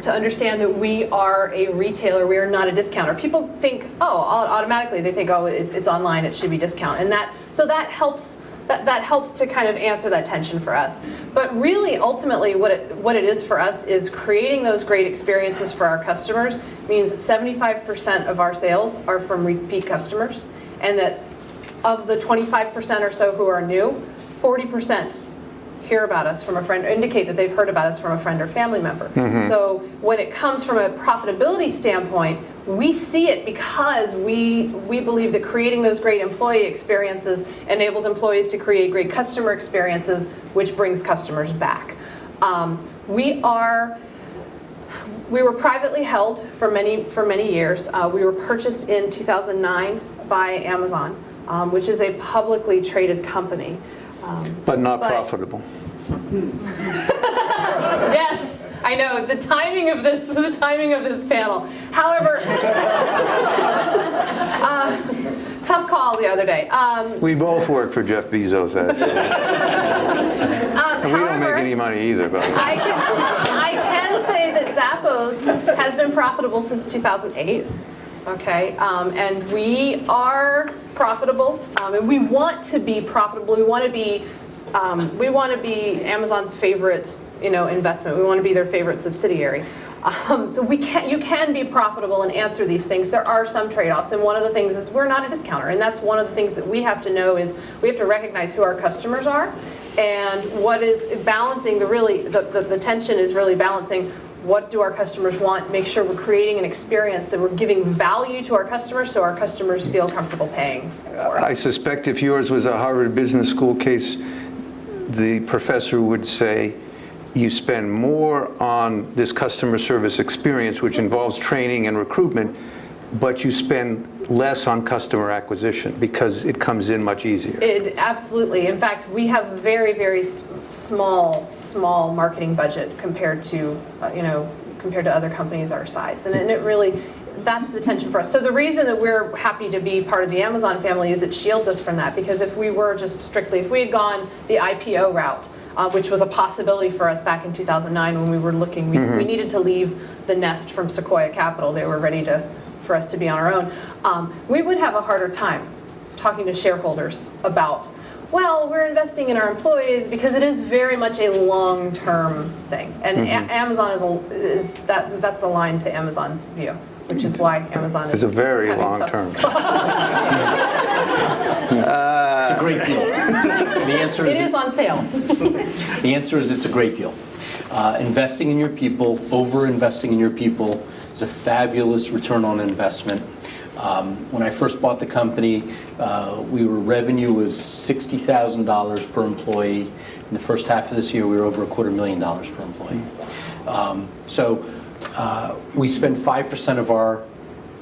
to understand that we are a retailer, we are not a discounter. People think, automatically they think, it's online, it should be discount, and that helps. That helps to kind of answer that tension for us. But really, ultimately, what it is for us is creating those great experiences for our customers. It means that 75% of our sales are from repeat customers, and that of the 25% or so who are new, 40% hear about us from a friend, or indicate that they've heard about us from a friend or family member. Mm-hmm. So when it comes from a profitability standpoint, we see it because we believe that creating those great employee experiences enables employees to create great customer experiences, which brings customers back. We were privately held for many years. We were purchased in 2009 by Amazon, which is a publicly traded company. But profitable. Yes, I know the timing of this panel. However, tough call the other day. We both work for Jeff Bezos, actually. And we don't make any money either, by the way. I can say that Zappos has been profitable since 2008. Okay, and we are profitable, and we want to be profitable. We want to be Amazon's favorite, investment. We want to be their favorite subsidiary. So you can be profitable and answer these things. There are some trade-offs, and one of the things is we're not a discounter, and that's one of the things that we have to know is we have to recognize who our customers are, and what is balancing the tension is really balancing. What do our customers want? Make sure we're creating an experience that we're giving value to our customers so our customers feel comfortable paying for it. I suspect if yours was a Harvard Business School case, the professor would say you spend more on this customer service experience, which involves training and recruitment, but you spend less on customer acquisition because it comes in much easier. Absolutely. In fact, we have a very, very small marketing budget compared to, compared to other companies our size. And it really, that's the tension for us. So the reason that we're happy to be part of the Amazon family is it shields us from that, because if we were just strictly, if we had gone the IPO route, which was a possibility for us back in 2009 when we were looking, we needed to leave the nest from Sequoia Capital. They were ready for us to be on our own. We would have a harder time talking to shareholders about, well, we're investing in our employees, because it is very much a long-term thing. And Amazon that's aligned to Amazon's view, which is why Amazon is a very long term. It's a great deal. The answer is it is on sale. The answer is it's a great deal. Investing in your people, over-investing in your people, is a fabulous return on investment. When I first bought the company, revenue was $60,000 per employee. In the first half of this year, we were over $250,000 per employee. So we spend 5% of our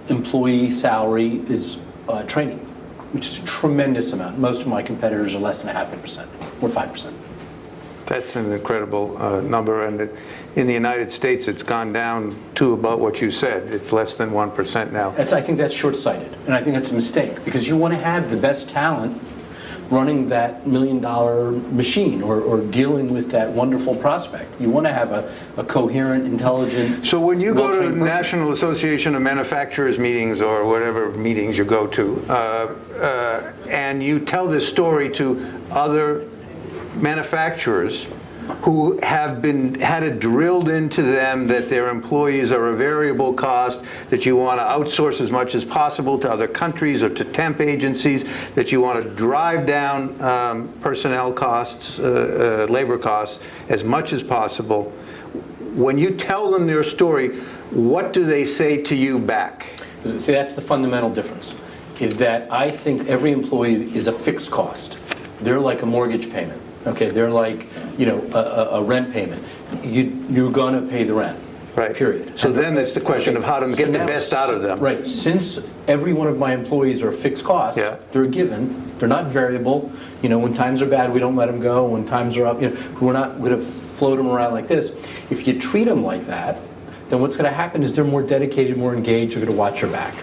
employee salary is training, which is a tremendous amount. Most of my competitors are less than 0.5%, or 5%. That's an incredible number, and in the United States, it's gone down to about what you said. It's less than 1% now. I think that's short-sighted, and I think that's a mistake, because you want to have the best talent running that $1 million machine or dealing with that wonderful prospect. You want to have a coherent, intelligent, So when you go to well-trained person. National Association of Manufacturers meetings or whatever meetings you go to, and you tell this story to other manufacturers who have had it drilled into them that their employees are a variable cost, that you want to outsource as much as possible to other countries or to temp agencies, that you want to drive down personnel costs, labor costs as much as possible. When you tell them their story, what do they say to you back? See, that's the fundamental difference, is that I think every employee is a fixed cost. They're like a mortgage payment. Okay, they're like, a rent payment. You're going to pay the rent. Right. Period. So then it's the question of how to get the best out of them. Right. Since every one of my employees are fixed cost, they're given. They're not variable. When times are bad, we don't let them go. When times are up, we're not going to float them around like this. If you treat them like that, then what's going to happen is they're more dedicated, more engaged. They're going to watch your back.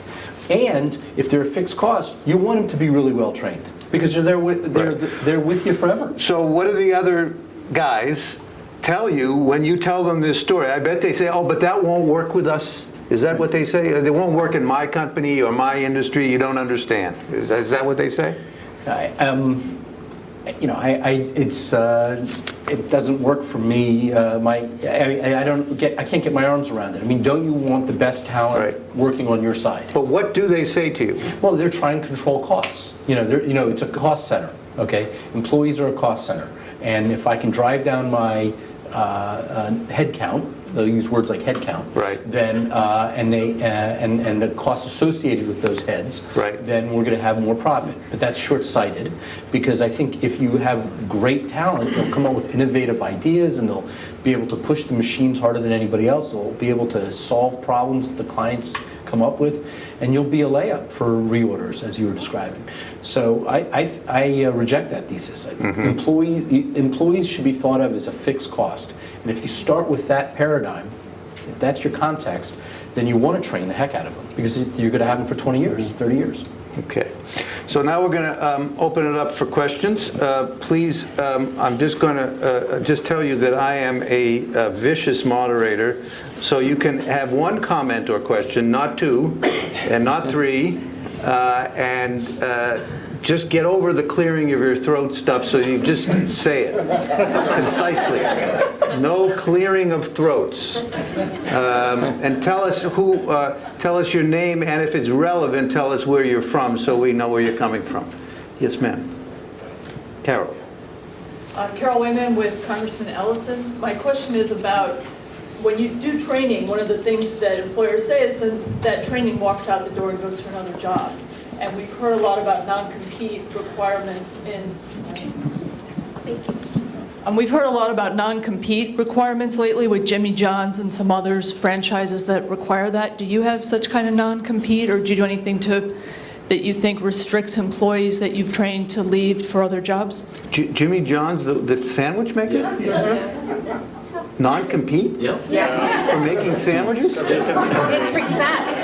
And if they're a fixed cost, you want them to be really well trained, because they're with you forever. So what do the other guys tell you when you tell them this story? I bet they say, oh, but that won't work with us. Is that what they say? They won't work in my company or my industry. You don't understand. Is that what they say? It doesn't work for me. I can't get my arms around it. I mean, don't you want the best talent working on your side? But what do they say to you? Well, they're trying to control costs. It's a cost center. Okay, employees are a cost center, and if I can drive down my head count, they'll use words like head count. Right. Then and the costs associated with those heads. Right. Then we're going to have more profit. But that's short-sighted, because I think if you have great talent, they'll come up with innovative ideas, and they'll be able to push the machines harder than anybody else. They'll be able to solve problems that the clients come up with, and you'll be a layup for reorders, as you were describing. So I reject that thesis. Employees should be thought of as a fixed cost. And if you start with that paradigm, if that's your context, then you want to train the heck out of them, because you're going to have them for 20 years, 30 years. Okay. So now we're going to open it up for questions. Please, I'm just going to just tell you that I am a vicious moderator, so you can have one comment or question, not two, and not three, and just get over the clearing of your throat stuff, so you just say it concisely. No clearing of throats. And tell us your name, and if it's relevant, tell us where you're from, so we know where you're coming from. Yes, ma'am. Carol. Carol Wayman with Congressman Ellison. My question is about when you do training, one of the things that employers say is that training walks out the door and goes to another job. And we've heard a lot about non-compete requirements in We've heard a lot about non-compete requirements lately with Jimmy John's and some others franchises that require that. Do you have such kind of non-compete, or do you do anything that you think restricts employees that you've trained to leave for other jobs? Jimmy John's, the sandwich maker? Non-compete? Yep. For making sandwiches? It's freaking fast.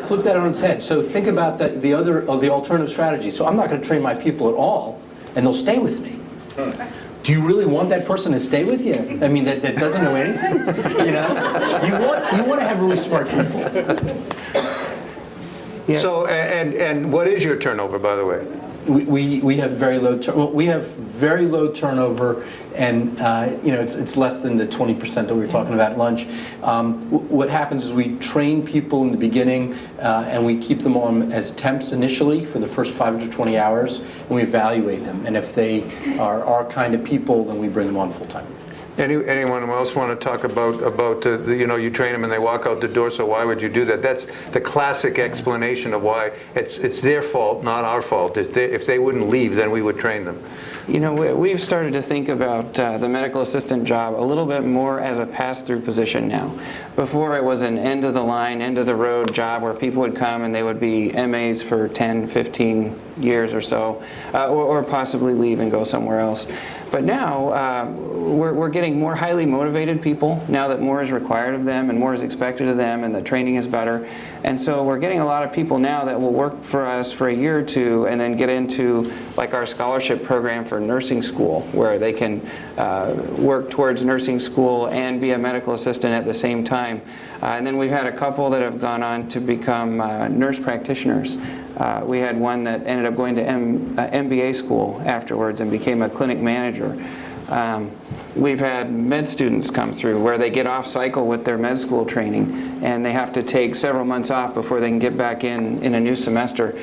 Flip that on its head. So think about the alternative strategy. So I'm not going to train my people at all, and they'll stay with me. Do you really want that person to stay with you? I mean, that doesn't know anything? You know, you want to have really smart people. Yeah. So, and what is your turnover, by the way? We have very low turnover, and it's less than the 20% that we were talking about at lunch. What happens is we train people in the beginning, and we keep them on as temps initially for the first 5 to 20 hours, and we evaluate them. And if they are our kind of people, then we bring them on full time. Anyone else want to talk about you train them and they walk out the door, so why would you do that? That's the classic explanation of why it's their fault, not our fault. If they wouldn't leave, then we would train them. You know, we've started to think about the medical assistant job a little bit more as a pass-through position now. Before, it was an end-of-the-line, end-of-the-road job where people would come and they would be MAs for 10, 15 years or so, or possibly leave and go somewhere else. But now, we're getting more highly motivated people now that more is required of them and more is expected of them and the training is better. And so we're getting a lot of people now that will work for us for a year or two and then get into like our scholarship program for nursing school, where they can work towards nursing school and be a medical assistant at the same time. And then we've had a couple that have gone on to become nurse practitioners. We had one that ended up going to MBA school afterwards and became a clinic manager. We've had med students come through where they get off cycle with their med school training and they have to take several months off before they can get back in a new semester.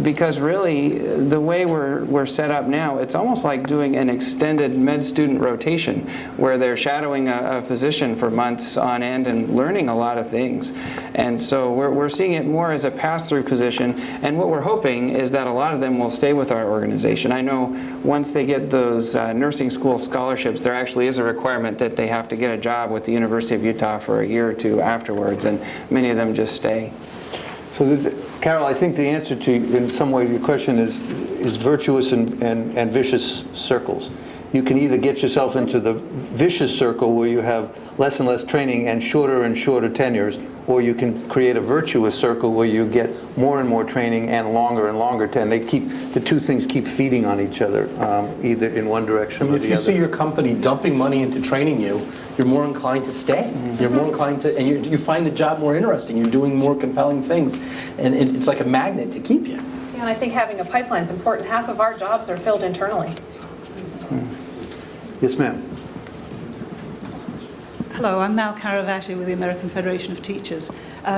Because really, the way we're set up now, it's almost like doing an extended med student rotation where they're shadowing a physician for months on end and learning a lot of things. And so we're seeing it more as a pass-through position, and what we're hoping is that a lot of them will stay with our organization. I know once they get those nursing school scholarships, there actually is a requirement that they have to get a job with the University of Utah for a year or two afterwards, and many of them just stay. So Carol, I think the answer to, in some way, your question is virtuous and vicious circles. You can either get yourself into the vicious circle where you have less and less training and shorter tenures, or you can create a virtuous circle where you get more and more training and longer tenure. The two things keep feeding on each other, either in one direction or the other. If you see your company dumping money into training you, you're more inclined to stay. You're more inclined to, and you find the job more interesting. You're doing more compelling things, and it's like a magnet to keep you. Yeah, and I think having a pipeline is important. Half of our jobs are filled internally. Yes, ma'am. Hello, I'm Mal Caravati with the American Federation of Teachers.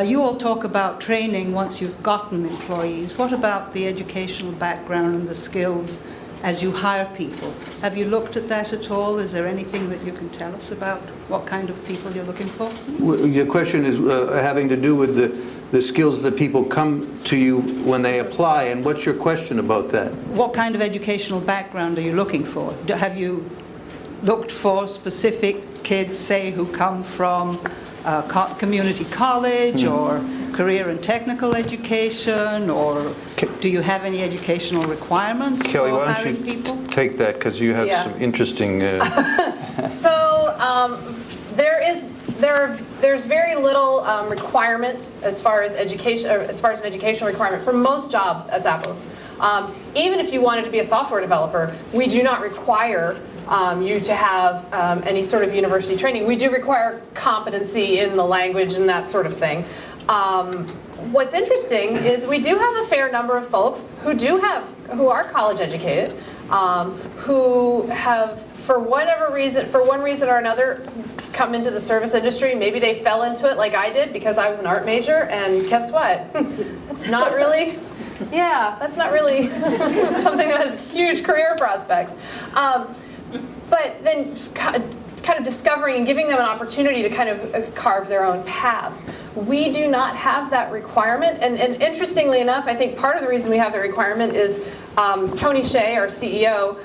You all talk about training once you've gotten employees. What about the educational background and the skills as you hire people? Have you looked at that at all? Is there anything that you can tell us about what kind of people you're looking for? Your question is having to do with the skills that people come to you when they apply, and what's your question about that? What kind of educational background are you looking for? Have you looked for specific kids, say, who come from community college or career and technical education, or do you have any educational requirements Kelly, for why hiring don't you people? take that, because you have some interesting... So there's very little requirement as far as education, or as far as an educational requirement for most jobs at Zappos. Even if you wanted to be a software developer, we do not require you to have any sort of university training. We do require competency in the language and that sort of thing. What's interesting is we do have a fair number of folks who are college educated, who have, for whatever reason, for one reason or another, come into the service industry. Maybe they fell into it like I did because I was an art major, and guess what? That's not really something that has huge career prospects. But then kind of discovering and giving them an opportunity to kind of carve their own paths. We do not have that requirement, and interestingly enough, I think part of the reason we have the requirement is Tony Hsieh, our CEO,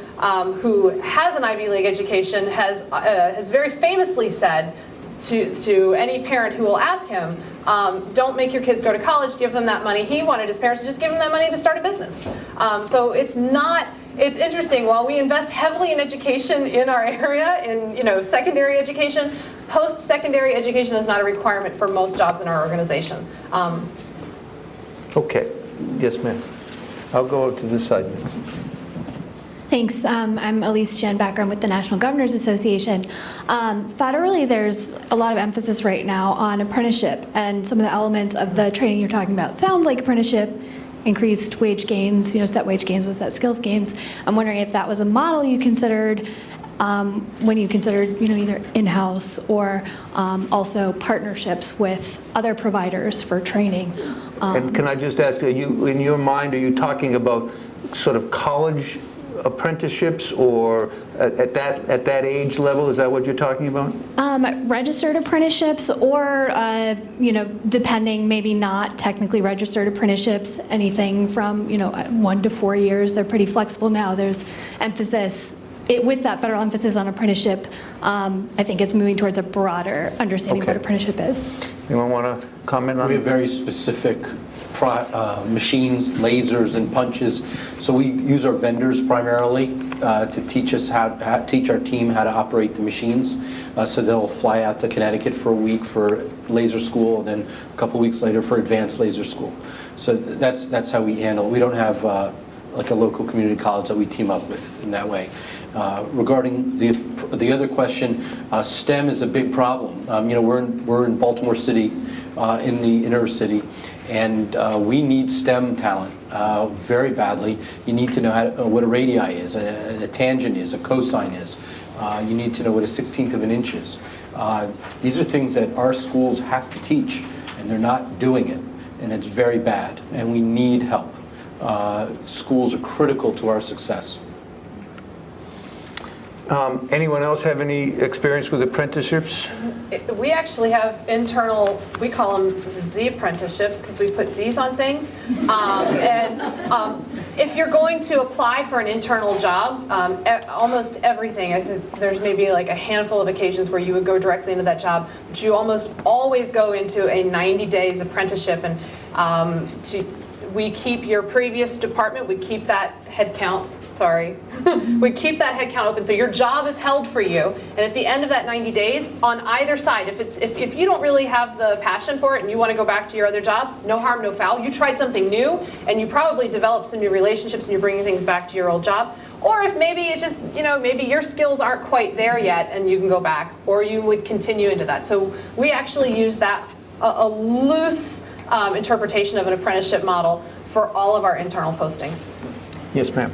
who has an Ivy League education, has very famously said to any parent who will ask him, don't make your kids go to college, give them that money. He wanted his parents to just give them that money to start a business. So it's interesting, while we invest heavily in education in our area, in secondary education, post-secondary education is not a requirement for most jobs in our organization. Okay. Yes, ma'am. I'll go to this side. Thanks. I'm Elise Janbacker. I'm with the National Governors Association. Federally, there's a lot of emphasis right now on apprenticeship, and some of the elements of the training you're talking about sounds like apprenticeship, increased wage gains, set wage gains, was that skills gains. I'm wondering if that was a model you considered when you considered, either in-house or also partnerships with other providers for training. And can I just ask, are you, in your mind, are you talking about sort of college apprenticeships, or at that age level? Is that what you're talking about? Registered apprenticeships, or depending, maybe not technically registered apprenticeships, anything from 1 to 4 years. They're pretty flexible now. There's emphasis with that federal emphasis on apprenticeship. I think it's moving towards a broader understanding of what apprenticeship is. Anyone want to comment on? We have very specific machines, lasers, and punches. So we use our vendors primarily to teach our team how to operate the machines. So they'll fly out to Connecticut for a week for laser school, and then a couple weeks later for advanced laser school. So that's how we handle it. We don't have like a local community college that we team up with in that way. Regarding the other question, STEM is a big problem. We're in Baltimore City, in the inner city, and we need STEM talent very badly. You need to know what a radii is, a tangent is, a cosine is. You need to know what a 1/16 of an inch is. These are things that our schools have to teach, and they're not doing it, and it's very bad, and we need help. Schools are critical to our success. Anyone else have any experience with apprenticeships? We actually have internal, we call them Z apprenticeships because we put Z's on things. If you're going to apply for an internal job, almost everything, I think there's maybe like a handful of occasions where you would go directly into that job, but you almost always go into a 90 days apprenticeship, and we keep your previous department, we keep that head count. We keep that head count open, so your job is held for you. And at the end of that 90 days, on either side, if you don't really have the passion for it and you want to go back to your other job, no harm, no foul. You tried something new, and you probably developed some new relationships, and you're bringing things back to your old job. Or if maybe it just, maybe your skills aren't quite there yet, and you can go back, or you would continue into that. So we actually use that a loose interpretation of an apprenticeship model for all of our internal postings. Yes, ma'am.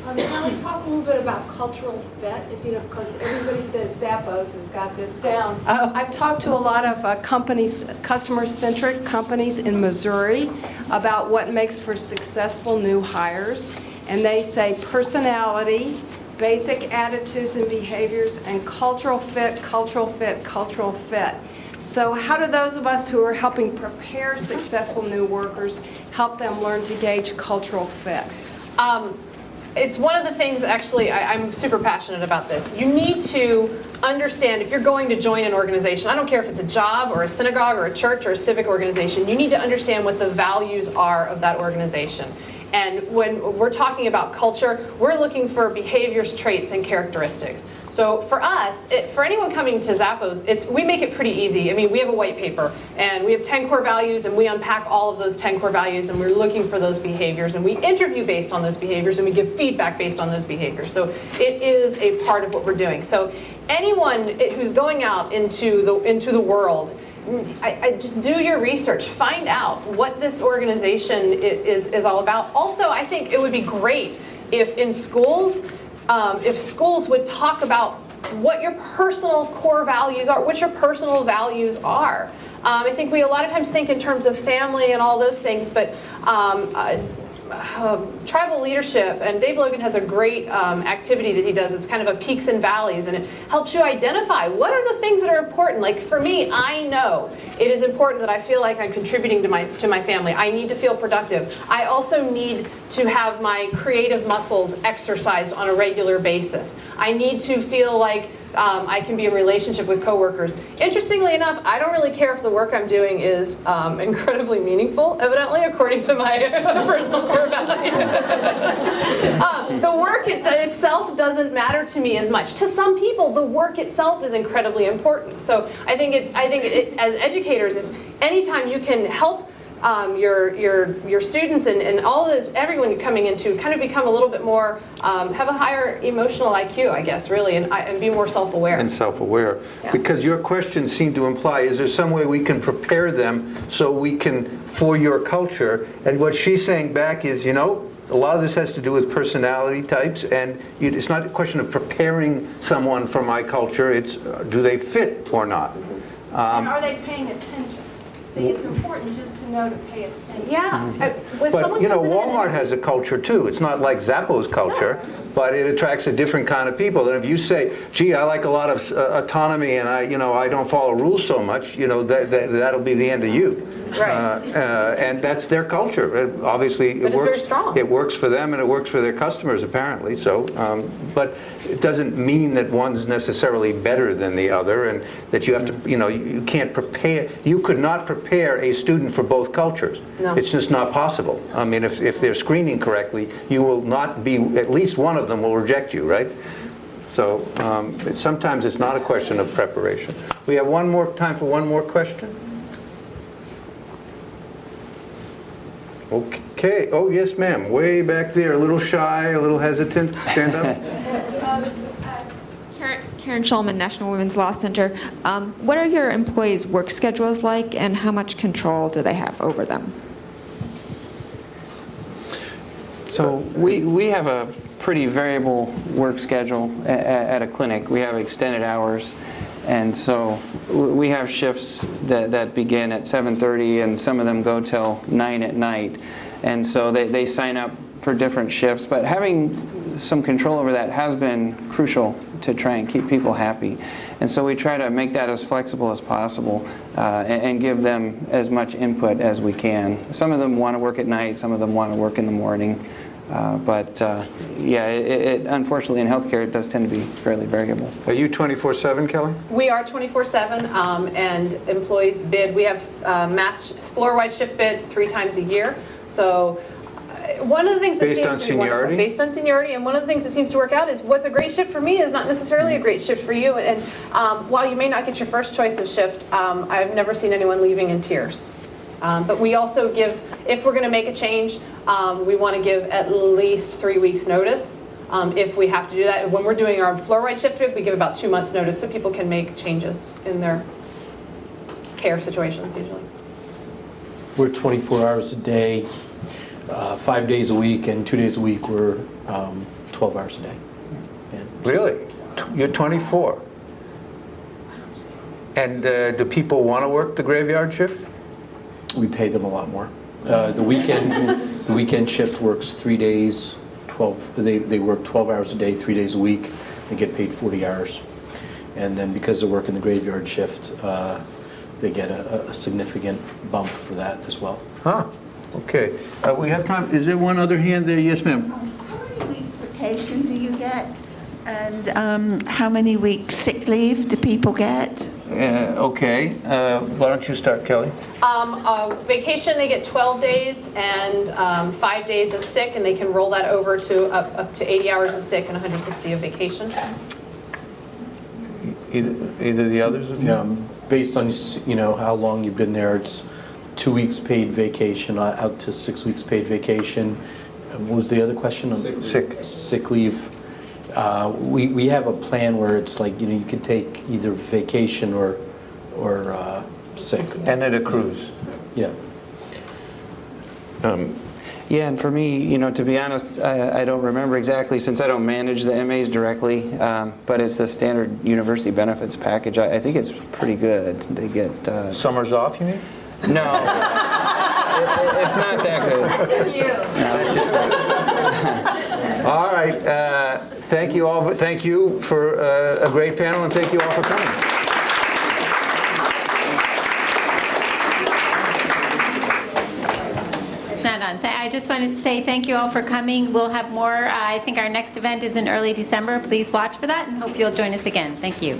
Can we talk a little bit about cultural fit, because everybody says Zappos has got this down. I've talked to a lot of companies, customer-centric companies in Missouri, about what makes for successful new hires, and they say personality, basic attitudes and behaviors, and cultural fit, cultural fit, cultural fit. So how do those of us who are helping prepare successful new workers help them learn to gauge cultural fit? It's one of the things, actually, I'm super passionate about this. You need to understand, if you're going to join an organization, I don't care if it's a job or a synagogue or a church or a civic organization, you need to understand what the values are of that organization. And when we're talking about culture, we're looking for behaviors, traits, and characteristics. So for us, for anyone coming to Zappos, we make it pretty easy. I mean, we have a white paper, and we have 10 core values, and we unpack all of those 10 core values, and we're looking for those behaviors, and we interview based on those behaviors, and we give feedback based on those behaviors. So it is a part of what we're doing. So anyone who's going out into the world, I just do your research, find out what this organization is all about. Also, I think it would be great if in schools, if schools would talk about what your personal core values are, what your personal values are. I think we a lot of times think in terms of family and all those things, but tribal leadership, and Dave Logan has a great activity that he does. It's kind of a peaks and valleys, and it helps you identify what are the things that are important. Like for me, I know it is important that I feel like I'm contributing to my family. I need to feel productive. I also need to have my creative muscles exercised on a regular basis. I need to feel like I can be in relationship with coworkers. Interestingly enough, I don't really care if the work I'm doing is incredibly meaningful, evidently, according to my personal core values. The work itself doesn't matter to me as much. To some people, the work itself is incredibly important. So I think as educators, if anytime you can help your students and everyone coming into kind of become a little bit more, have a higher emotional IQ, I guess, really, and be more self-aware. And self-aware. Yeah. Because your question seemed to imply, is there some way we can prepare them so we can, for your culture? And what she's saying back is, a lot of this has to do with personality types, and it's not a question of preparing someone for my culture, it's do they fit or not? And are they paying attention? See, it's important just to know to pay attention. Yeah. But, Walmart has a culture too. It's not like Zappos culture, but it attracts a different kind of people. And if you say, gee, I like a lot of autonomy and I don't follow rules so much, that'll be the end of you. Right. And that's their culture. Obviously, but it's very strong. It works for them and it works for their customers, apparently. So, but it doesn't mean that one's necessarily better than the other, and that you have to, you can't prepare. You could not prepare a student for both cultures. No. It's just not possible. I mean, if they're screening correctly, you will not be. At least one of them will reject you, right? So sometimes it's not a question of preparation. We have time for one more question. Okay. Oh, yes, ma'am. Way back there, a little shy, a little hesitant. Stand up. Karen Shulman, National Women's Law Center. What are your employees' work schedules like, and how much control do they have over them? So we have a pretty variable work schedule at a clinic. We have extended hours. And so we have shifts that begin at 7:30, and some of them go till 9 at night. And so they sign up for different shifts. But having some control over that has been crucial to try and keep people happy. And so we try to make that as flexible as possible and give them as much input as we can. Some of them want to work at night, some of them want to work in the morning. Unfortunately in healthcare it does tend to be fairly variable. Are you 24/7, Kelly? We are 24/7, and employees bid. We have mass floor-wide shift bid 3 times a year. So one of the things that based on seniority? Based on seniority, and one of the things that seems to work out is what's a great shift for me is not necessarily a great shift for you. And while you may not get your first choice of shift, I've never seen anyone leaving in tears. But we also give, if we're going to make a change, we want to give at least 3 weeks notice if we have to do that. When we're doing our floor-wide shift bid, we give about 2 months notice so people can make changes in their care situations usually. We're 24 hours a day, 5 days a week, and 2 days a week we're 12 hours a day. Really? You're 24? And do people want to work the graveyard shift? We pay them a lot more. The weekend shift works 3 days, 12. They work 12 hours a day, 3 days a week. They get paid 40 hours, and then because they're working the graveyard shift, they get a significant bump for that as well. Huh. Okay. We have time. Is there one other hand there? Yes, ma'am. How many weeks vacation do you get? And how many weeks sick leave do people get? Okay. Why don't you start, Kelly? Vacation, they get 12 days and 5 days of sick, and they can roll that over to up to 80 hours of sick and 160 of vacation. Either the others of you? Based on how long you've been there, it's 2 weeks paid vacation out to 6 weeks paid vacation. What was the other question? Sick leave. We have a plan where it's like you can take either vacation or sick. And it accrues. Yeah. Yeah, and for me, to be honest, I don't remember exactly since I don't manage the MAs directly, but it's the standard university benefits package. I think it's pretty good. They get... Summers off, you mean? No. It's not that good. That's just you. All right. Thank you all. Thank you for a great panel, and thank you all for coming. Not on. I just wanted to say thank you all for coming. We'll have more. I think our next event is in early December. Please watch for that, and hope you'll join us again. Thank you.